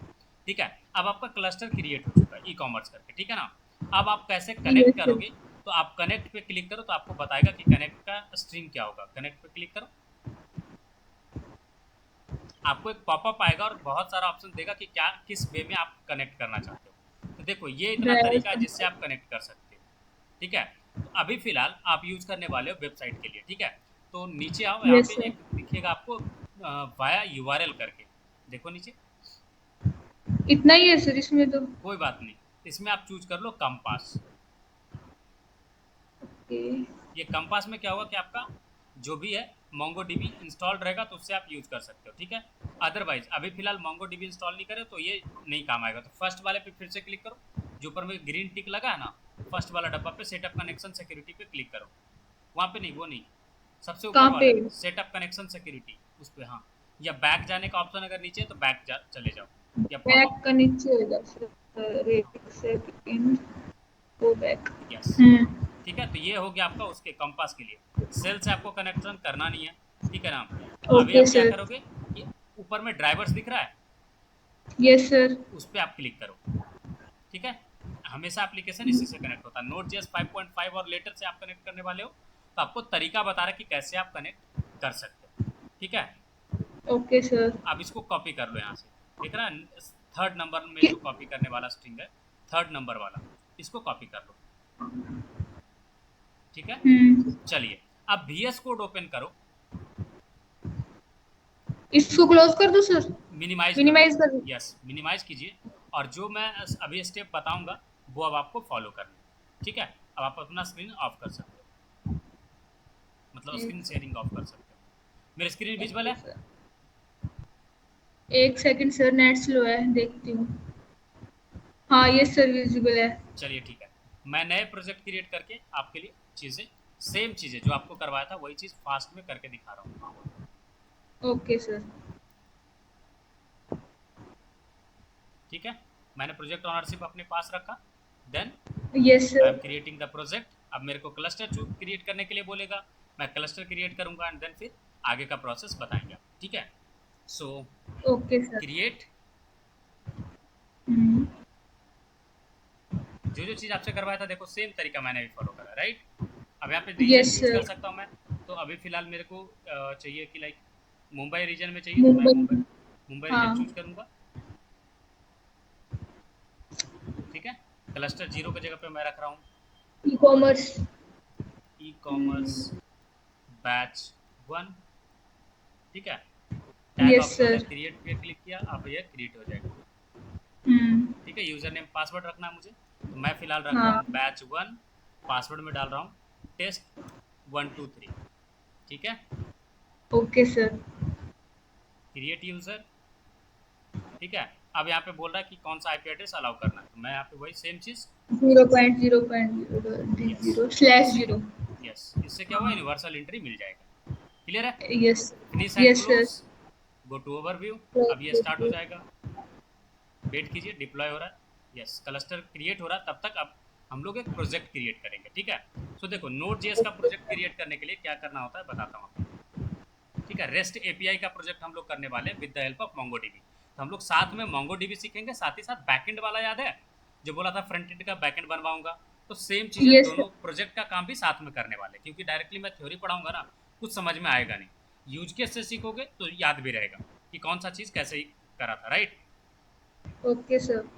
ठीक है। अब आपका क्लस्टर क्रिएट हो चुका है ई कॉमर्स करके, ठीक है ना। अब आप कैसे कनेक्ट यस सर। करोगे, तो आप कनेक्ट पे क्लिक करो तो आपको बताएगा कि कनेक्ट का स्ट्रीम क्या होगा, कनेक्ट पे क्लिक करो, आपको एक पॉपअप आएगा और बहुत सारा ऑप्शन देगा कि क्या किस वे में आप कनेक्ट करना चाहते हो, तो देखो ये इतना ड्राइवर्स तरीका है जिससे आप कंसोल। कनेक्ट कर सकते हो, ठीक है। तो अभी फिलहाल आप यूज करने वाले हो वेबसाइट के लिए, ठीक है। तो नीचे आओ, यहाँ पे यस सर। एक दिखेगा आपको वाया यूआरएल करके, देखो नीचे, इतना ही है सर इसमें तो। कोई बात नहीं, इसमें आप चूज कर लो कंपास। ओके। ये कंपास में क्या होगा कि आपका जो भी है मोंगो डीबी इंस्टॉल्ड रहेगा तो उससे आप यूज कर सकते हो, ठीक है। अदरवाइज अभी फिलहाल मोंगो डीबी इंस्टॉल नहीं करे तो ये नहीं काम आएगा, तो फर्स्ट वाले पे फिर से क्लिक करो, जो ऊपर में ग्रीन टिक लगा है ना, फर्स्ट वाला डब्बा पे सेटअप कनेक्शन सिक्योरिटी पे क्लिक करो, वहाँ पे नहीं, वो नहीं, सबसे ऊपर कहाँ पे? वाला सेटअप कनेक्शन सिक्योरिटी उस पर, हाँ, या बैक जाने का ऑप्शन अगर नीचे है तो बैक चले जाओ, या बैक पॉपअप, का नीचे होगा सर, एक सेकंड। Go back. यस, हम्म। ठीक है। तो ये हो गया आपका उसके कंपास के लिए, सेल से आपको कनेक्शन करना नहीं है, ठीक है ना। तो अभी ओके आप क्या सर। करोगे कि ऊपर में ड्राइवर्स दिख रहा है, यस सर। उस पर आप क्लिक करो, ठीक है। हमेशा एप्लीकेशन इसी से कनेक्ट होता है, नोट जेएस 5.5 और लेटर से आप कनेक्ट करने वाले हो, तो आपको तरीका बता रहा है कि कैसे आप कनेक्ट कर सकते हो, ठीक है। Okay sir. आप इसको कॉपी कर लो यहाँ से, दिख रहा है थर्ड नंबर में कि- जो कॉपी करने वाला स्ट्रिंग है, थर्ड नंबर वाला, इसको कॉपी कर लो, ठीक है। हम्म। चलिए अब VS कोड ओपन करो, इसको क्लोज कर दो सर। मिनिमाइज कर दो, मिनिमाइज कर दो। यस मिनिमाइज कीजिए, और जो मैं अभी स्टेप बताऊंगा वो अब आपको फॉलो करना है, ठीक है। अब आप अपना स्क्रीन ऑफ कर सकते हो, मतलब स्क्रीन शेयरिंग ऑफ कर सकते हो, मेरी स्क्रीन विजुअल ओके है। सर। एक सेकंड सर, नेट स्लो है, देखती हूँ। हाँ ये सर विजिबल है। चलिए ठीक है, मैं नए प्रोजेक्ट क्रिएट करके आपके लिए चीज़ें, सेम चीज़ें जो आपको करवाया था वही चीज़ फास्ट में करके दिखा रहा हूँ, ओके सर। ठीक है। मैंने प्रोजेक्ट ऑनरशिप अपने पास रखा, then yes I am sir. Creating the project, अब मेरे को क्लस्टर क्रिएट करने के लिए बोलेगा, मैं क्लस्टर क्रिएट करूंगा एंड देन फिर आगे का प्रोसेस बताएंगे आप, ठीक है। So okay sir. क्रिएट, हम्म। जो जो चीज़ आपसे करवाया था देखो सेम तरीका मैंने भी फॉलो करा, राइट। अब यहाँ पे रीजन यस चूज कर सर। सकता हूँ मैं, तो अभी फिलहाल मेरे को चाहिए कि लाइक मुंबई रीजन में चाहिए, तो मैं मुंबई। मुंबई रीजन हाँ। चूज करूंगा, ठीक है। क्लस्टर 0 की जगह पे मैं रख रहा हूँ e commerce. E commerce batch 1, ठीक है। टैग यस ऑप्शनल है, सर। क्रिएट पे क्लिक किया, अब ये क्रिएट हो जाएगा, हम्म। ठीक है। यूजर नेम पासवर्ड रखना है मुझे, तो मैं फिलहाल रख रहा हाँ। हूँ बैच 1, पासवर्ड में डाल रहा हूँ test123, ठीक है। Okay sir. क्रिएट यूजर, ठीक है। अब यहाँ पे बोल रहा है कि कौन सा आईपी एड्रेस अलाउ करना है, तो मैं यहाँ पे वही सेम चीज़ 0.0.0 स्लैश 0। यस, इससे क्या हुआ, यूनिवर्सल एंट्री मिल जाएगा। क्लियर है? Yes finish and yes sir. Close, go to overview. अब ये स्टार्ट हो जाएगा, वेट कीजिए, डिप्लॉय हो रहा है। यस, क्लस्टर क्रिएट हो रहा है, तब तक अब हम लोग एक प्रोजेक्ट क्रिएट करेंगे। ठीक है, सो देखो नोड जेएस का प्रोजेक्ट क्रिएट करने के लिए क्या करना होता है बताता हूँ आपको। ठीक है, रेस्ट एपीआई का प्रोजेक्ट हम लोग करने वाले हैं with the help of MongoDB. तो हम लोग साथ में मोंगोडीबी सीखेंगे, साथ ही साथ बैकएंड वाला याद है जो बोला था फ्रंट एंड का बैकएंड बनवाऊंगा, तो सेम चीज़ें यस दोनों प्रोजेक्ट का काम भी साथ में करने वाले, क्योंकि डायरेक्टली मैं थ्योरी पढ़ाऊंगा ना, कुछ समझ में आएगा नहीं। यूज केस से सीखोगे तो याद भी रहेगा कि कौन सा चीज़ कैसे ही करा था। Right, okay sir.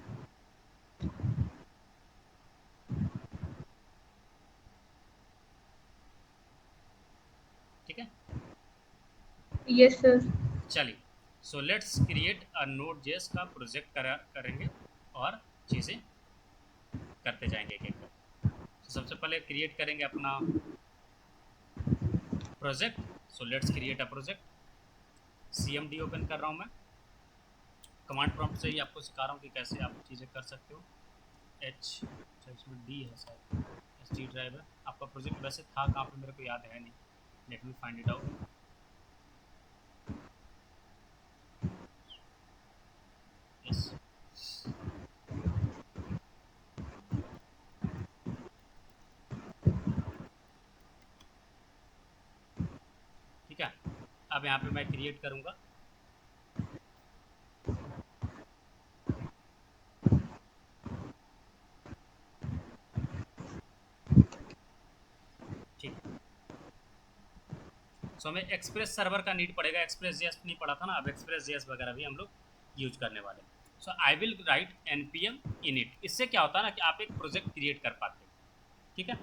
ठीक है, यस सर। चलिए, so let's create a node JS का प्रोजेक्ट करेंगे और चीज़ें करते जाएंगे एक एक कर। तो सबसे पहले क्रिएट करेंगे अपना project. So let's create a project. CMD open कर रहा हूँ मैं, कमांड प्रॉम्प्ट से ही आपको सिखा रहा हूँ कि कैसे आप चीज़ें कर सकते हो। अच्छा इसमें डी है शायद, SD ड्राइव है। आपका प्रोजेक्ट वैसे था कहाँ पे मेरे को याद है नहीं, let me find it out. Yes, ठीक है, अब यहाँ पे मैं क्रिएट करूँगा। ठीक है, सो हमें एक्सप्रेस सर्वर का नीड पड़ेगा। एक्सप्रेस जेएस नहीं पड़ा था ना, अब एक्सप्रेस जेएस वगैरह भी हम लोग यूज करने वाले हैं। So I will write npm init। इससे क्या होता है ना कि आप एक प्रोजेक्ट क्रिएट कर पाते हो। ठीक है,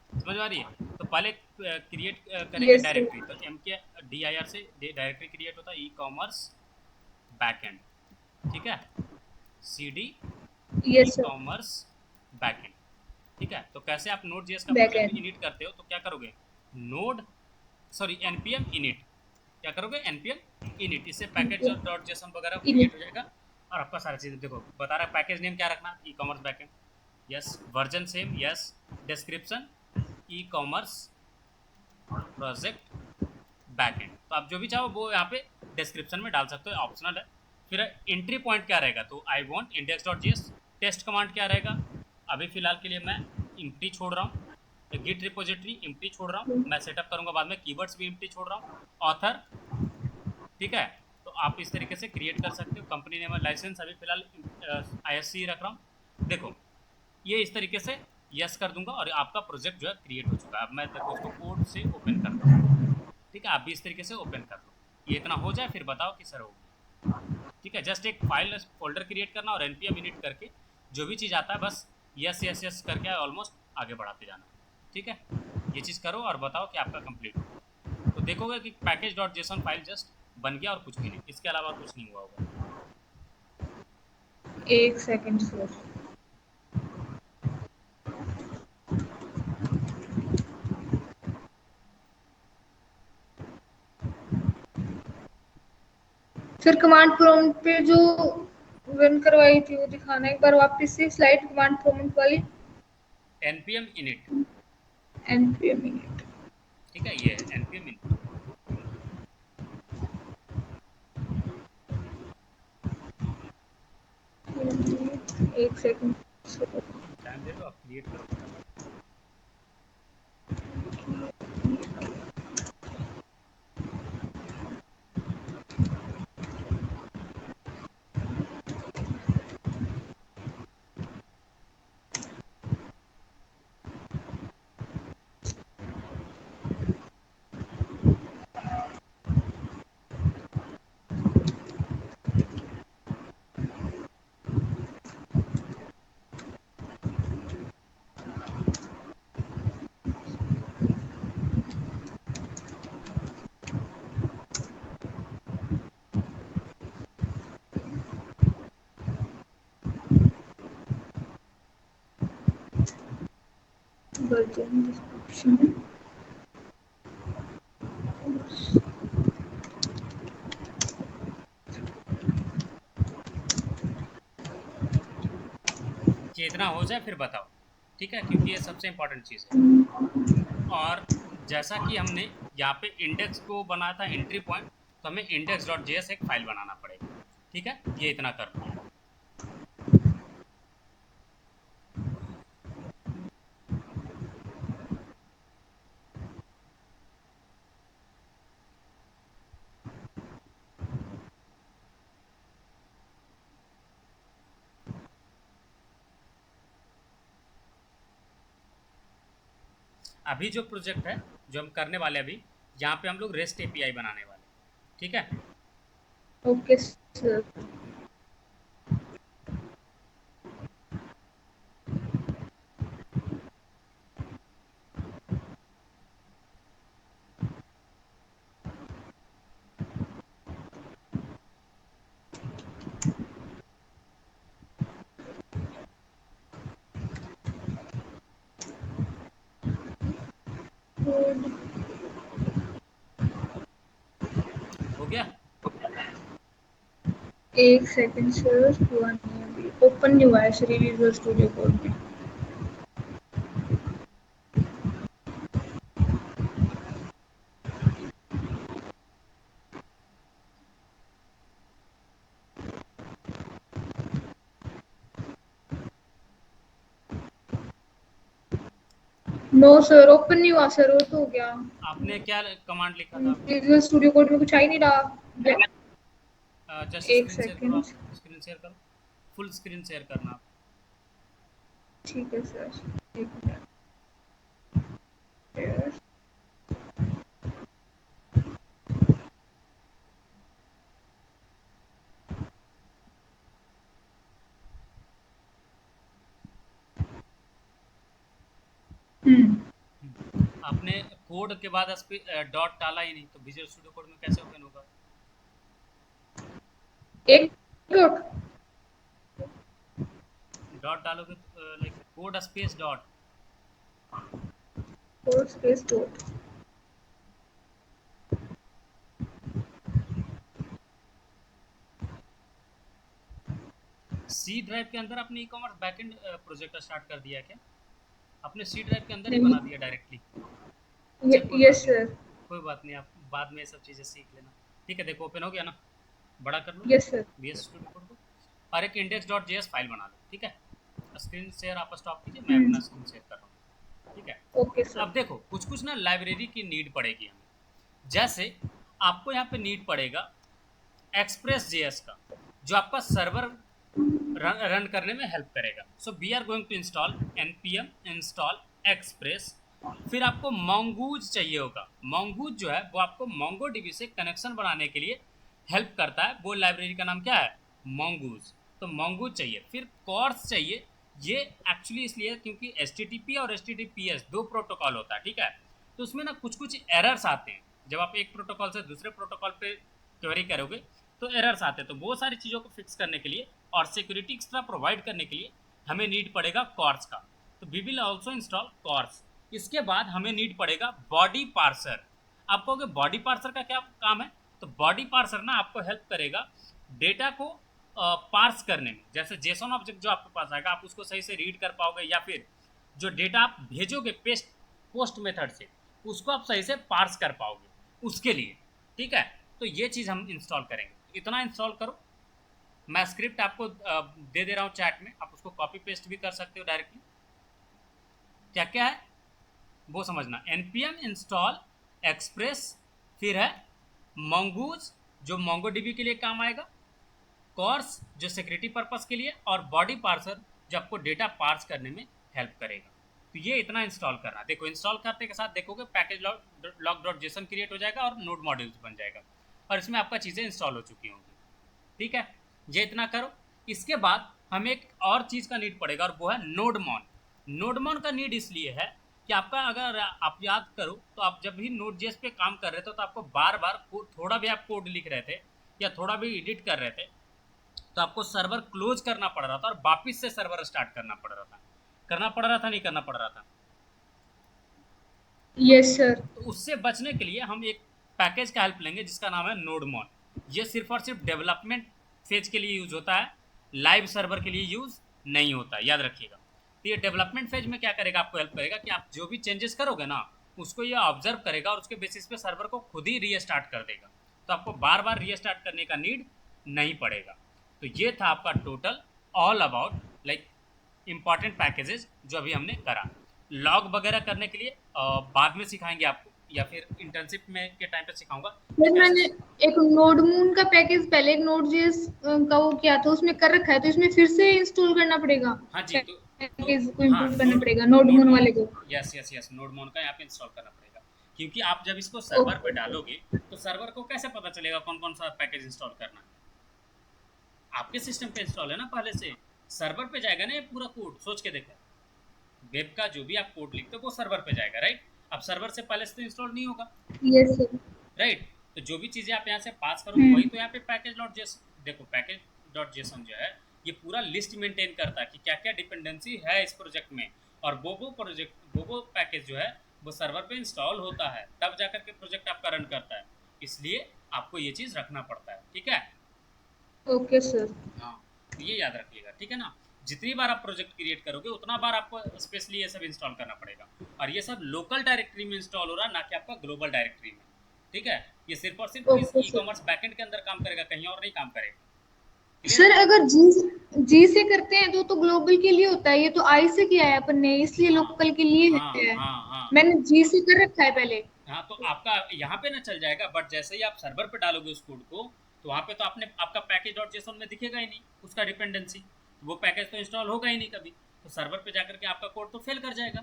समझ आ रही है? तो पहले क्रिएट करेंगे यस सर। डायरेक्टरी, तो एम के dir से डायरेक्टरी क्रिएट होता है, ई कॉमर्स बैकएंड। ठीक है, cd ई यस सर। Commerce backend. ठीक है, तो कैसे आप नोड जेएस का प्रोजेक्ट बैकएंड। इनिट करते हो, तो क्या करोगे, नोड सॉरी npm init, क्या करोगे npm init, इससे पैकेज डॉट जेसन वगैरह क्रिएट हो जाएगा। और आपका सारी चीज़ें देखो बता रहा है, पैकेज नेम क्या रखना, ई commerce backend. Yes, version same, yes, description e commerce project backend. तो आप जो भी चाहो वो यहाँ पे डिस्क्रिप्शन में डाल सकते हो, ऑप्शनल है। फिर एंट्री पॉइंट क्या रहेगा, तो I want index dot JS. Test command क्या रहेगा, अभी फिलहाल के लिए मैं इम्प्टी छोड़ रहा हूँ, गिट रिपोजिटरी इम्प्टी छोड़ रहा हूँ, मैं सेटअप करूँगा बाद में, कीवर्ड्स भी इम्प्टी छोड़ रहा हूँ, ऑथर। ठीक है, तो आप इस तरीके से क्रिएट कर सकते हो। कंपनी नेम लाइसेंस अभी फिलहाल ISC रख रहा हूँ। देखो ये इस तरीके से यस कर दूंगा और आपका प्रोजेक्ट जो है क्रिएट हो चुका है। अब मैं देखो उसको कोड से ओपन करता हूँ। ठीक है, आप भी इस तरीके से ओपन कर लो। ये इतना हो जाए फिर बताओ कि सर होगी। ठीक है, जस्ट एक फाइल फोल्डर क्रिएट करना और npm init करके जो भी चीज़ आता है बस यस यस यस करके ऑलमोस्ट आगे बढ़ाते जाना। ठीक है, ये चीज़ करो और बताओ कि आपका कंप्लीट हो गया। तो देखोगे कि package dot JSON file just बन गया और कुछ भी नहीं, इसके अलावा कुछ नहीं हुआ होगा। एक second sir. Sir command prompt पे जो रन करवाई थी वो दिखाना एक बार वापस से, स्लाइड कमांड प्रॉम्प्ट वाली। npm init। npm init। ठीक है, ये है npm init। एक सेकंड। टाइम दे लो, आप क्रिएट करो फटाफट। Version description. कि इतना हो जाए फिर बताओ, ठीक है, क्योंकि ये सबसे इम्पोर्टेंट चीज़ है। और जैसा कि हमने यहाँ पे इंडेक्स को बनाया था एंट्री पॉइंट, तो हमें इंडेक्स डॉट जेएस एक फाइल बनाना पड़ेगा, ठीक है, ये इतना कर लो। अभी जो प्रोजेक्ट है जो हम करने वाले अभी, यहाँ पे हम लोग रेस्ट एपीआई बनाने वाले, ठीक है। Okay sir. हो गया। एक सेकंड सर, हुआ नहीं अभी, ओपन नहीं हुआ है श्री विजुअल स्टूडियो कोड में। नो सर, ओपन नहीं हुआ सर, वो तो हो गया। आपने क्या कमांड लिखा था? विजुअल स्टूडियो कोड में कुछ आ ही नहीं रहा। जस्ट एक स्क्रीन शेयर करो, सेकंड। आप स्क्रीन शेयर करो, फुल स्क्रीन शेयर करना आप। ठीक है सर, एक मिनट। आपने कोड के बाद डॉट डाला ही नहीं, तो विजुअल स्टूडियो कोड में कैसे ओपन होगा? एक डॉट डॉट डालोगे like code space dot, code space dot. C drive के अंदर आपने e commerce backend project start कर दिया क्या? आपने सी ड्राइव के अंदर ही नहीं। बना दिया डायरेक्टली? अच्छा कोई यस बात नहीं, सर। कोई बात नहीं, आप बाद में ये सब चीज़ें सीख लेना, ठीक है। देखो ओपन हो गया ना, बड़ा कर लो yes sir. VS studio code को, और एक इंडेक्स डॉट जेएस फाइल बना लो, ठीक है। स्क्रीन शेयर आप स्टॉप कीजिए, मैं अपना स्क्रीन शेयर कर रहा हूँ, ठीक है। Okay sir. अब देखो कुछ कुछ ना लाइब्रेरी की नीड पड़ेगी हमें, जैसे आपको यहाँ पे नीड पड़ेगा एक्सप्रेस जेएस का, जो आपका सर्वर रन करने में हेल्प करेगा। So we are going to install npm install express. फिर आपको मोंगूज चाहिए होगा। मोंगूज जो है वो आपको मोंगोडीबी से कनेक्शन बनाने के लिए हेल्प करता है, वो लाइब्रेरी का नाम क्या है? मोंगूज। तो मोंगूज चाहिए। फिर कॉर्स चाहिए, ये एक्चुअली इसलिए क्योंकि HTTP और HTTPS दो प्रोटोकॉल होता है, ठीक है। तो उसमें ना कुछ कुछ एरर्स आते हैं, जब आप एक प्रोटोकॉल से दूसरे प्रोटोकॉल पे क्वेरी करोगे तो एरर्स आते हैं। तो वो सारी चीज़ों को फिक्स करने के लिए और सिक्योरिटी एक्स्ट्रा प्रोवाइड करने के लिए हमें नीड पड़ेगा कॉर्स का। तो we will also install CORS. इसके बाद हमें नीड पड़ेगा बॉडी पार्सर। आप कहोगे बॉडी पार्सर का क्या काम है? तो बॉडी पार्सर ना आपको हेल्प करेगा डेटा को पार्स करने में। जैसे जेसन ऑब्जेक्ट जो आपके पास आएगा आप उसको सही से रीड कर पाओगे, या फिर जो डेटा आप भेजोगे पोस्ट मेथड से उसको आप सही से पार्स कर पाओगे, उसके लिए, ठीक है। तो ये चीज़ हम इंस्टॉल करेंगे, इतना इंस्टॉल करो। मैं स्क्रिप्ट आपको दे दे रहा हूँ चैट में, आप उसको कॉपी पेस्ट भी कर सकते हो डायरेक्टली। क्या क्या है वो समझना। npm इंस्टॉल एक्सप्रेस, फिर है मोंगूज जो मोंगोडीबी के लिए काम आएगा, कॉर्स जो सिक्योरिटी पर्पस के लिए, और बॉडी पार्सर जो आपको डेटा पार्स करने में हेल्प करेगा। तो ये इतना इंस्टॉल करना। देखो इंस्टॉल करने के साथ देखोगे package log dot JSON create हो जाएगा और नोड मॉड्यूल्स बन जाएगा, और इसमें आपका चीज़ें इंस्टॉल हो चुकी होंगी, ठीक है। ये इतना करो। इसके बाद हमें एक और चीज़ का नीड पड़ेगा, और वो है नोडमॉन। नोडमॉन का नीड इसलिए है कि आपका, अगर आप याद करो तो आप जब भी नोड जेएस पे काम कर रहे थे तो आपको बार बार थोड़ा भी आप कोड लिख रहे थे या थोड़ा भी एडिट कर रहे थे तो आपको सर्वर क्लोज करना पड़ रहा था और वापस से सर्वर स्टार्ट करना पड़ रहा था। नहीं करना पड़ रहा था? Yes sir. तो उससे बचने के लिए हम एक पैकेज का हेल्प लेंगे जिसका नाम है नोडमॉन। ये सिर्फ और सिर्फ डेवलपमेंट फेज के लिए यूज होता है, लाइव सर्वर के लिए यूज नहीं होता, याद रखिएगा। तो ये डेवलपमेंट फेज में क्या करेगा, आपको हेल्प करेगा कि आप जो भी चेंजेस करोगे ना उसको ये ऑब्जर्व करेगा और उसके बेसिस पे सर्वर को खुद ही रीस्टार्ट कर देगा, तो आपको बार बार रीस्टार्ट करने का नीड नहीं पड़ेगा। तो ये था आपका total all about like important packages जो अभी हमने करा। लॉग वगैरह करने के लिए बाद में सिखाएंगे आपको, या फिर इंटर्नशिप में के टाइम पे सिखाऊंगा कि सर मैंने कैसे। एक नोडमून का पैकेज पहले एक नोड.जेएस का वो किया था, उसमें कर रखा है, तो इसमें फिर से इंस्टॉल करना पड़ेगा, हाँ जी, तो पैकेज को हाँ, इम्प्रूव करना नोड पड़ेगा नोड नोडमून मोन, वाले को। यस यस यस, नोड मोन का यहाँ पे इंस्टॉल करना पड़ेगा, क्योंकि आप जब इसको सर्वर पे ओके सर। डालोगे तो सर्वर को कैसे पता चलेगा कौन कौन सा पैकेज इंस्टॉल करना है। आपके सिस्टम पे इंस्टॉल है ना पहले से, सर्वर पे जाएगा ना ये पूरा कोड, सोच के देखा। वेब का जो भी आप कोड लिखते हो वो सर्वर पे जाएगा, राइट। अब सर्वर से पहले से तो इंस्टॉल नहीं होगा, यस सर। राइट। तो जो भी चीज़ें आप यहाँ से पास करोगे वही तो यहाँ पे पैकेज डॉट जेसन, देखो पैकेज डॉट जेसन जो है ये पूरा लिस्ट मेंटेन करता है कि क्या क्या डिपेंडेंसी है इस प्रोजेक्ट में, और वो पैकेज जो है वो सर्वर पे इंस्टॉल होता है, तब जाकर के प्रोजेक्ट आपका रन करता है। इसलिए आपको ये चीज़ रखना पड़ता है, ठीक है। Okay sir. हाँ, तो ये याद रखिएगा, ठीक है ना। जितनी बार आप प्रोजेक्ट क्रिएट करोगे उतना बार आपको स्पेशली ये सब इंस्टॉल करना पड़ेगा, और ये सब लोकल डायरेक्टरी में इंस्टॉल हो रहा है, ना कि आपका ग्लोबल डायरेक्टरी में, ठीक है। ये सिर्फ और सिर्फ इस ओके ई सर। कॉमर्स बैकएंड के अंदर काम करेगा, कहीं और नहीं काम करेगा, क्लियर सर है। अगर जी से करते हैं तो ग्लोबल के लिए होता है, ये तो आई से किया है अपन ने, इसलिए हाँ लोकल के लिए हाँ है। हाँ हाँ मैंने जी से कर रखा है पहले। हाँ, तो आपका यहाँ पे ना चल जाएगा, बट जैसे ही आप सर्वर पे डालोगे उस कोड को तो वहाँ पे तो आपने आपका पैकेज डॉट जेसन में दिखेगा ही नहीं उसका डिपेंडेंसी, वो पैकेज तो इंस्टॉल होगा ही नहीं कभी, तो सर्वर पे जाकर के आपका कोड तो फेल कर जाएगा।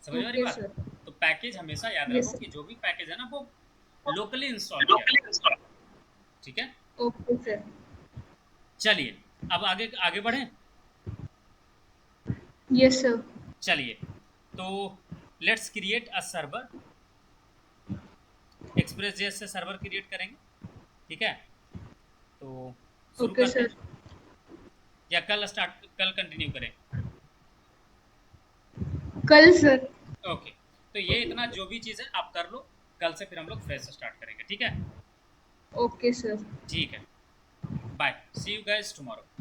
समझ में आ रही ओके बात। सर। तो पैकेज हमेशा याद यस रखो कि सर। जो भी पैकेज है ना वो लोकली इंस्टॉल किया जाए, ठीक है। Okay sir. चलिए अब आगे आगे बढ़ें। Yes sir. चलिए तो let's create a server, express JS से सर्वर क्रिएट करेंगे, ठीक है। तो शुरू ओके करते सर। हैं या कल कंटिन्यू करें। कल सर। ओके, तो ये इतना जो भी चीज़ है आप कर लो, कल से फिर हम लोग फ्रेश स्टार्ट करेंगे, ठीक है। Okay sir. ठीक है, bye, see you guys tomorrow.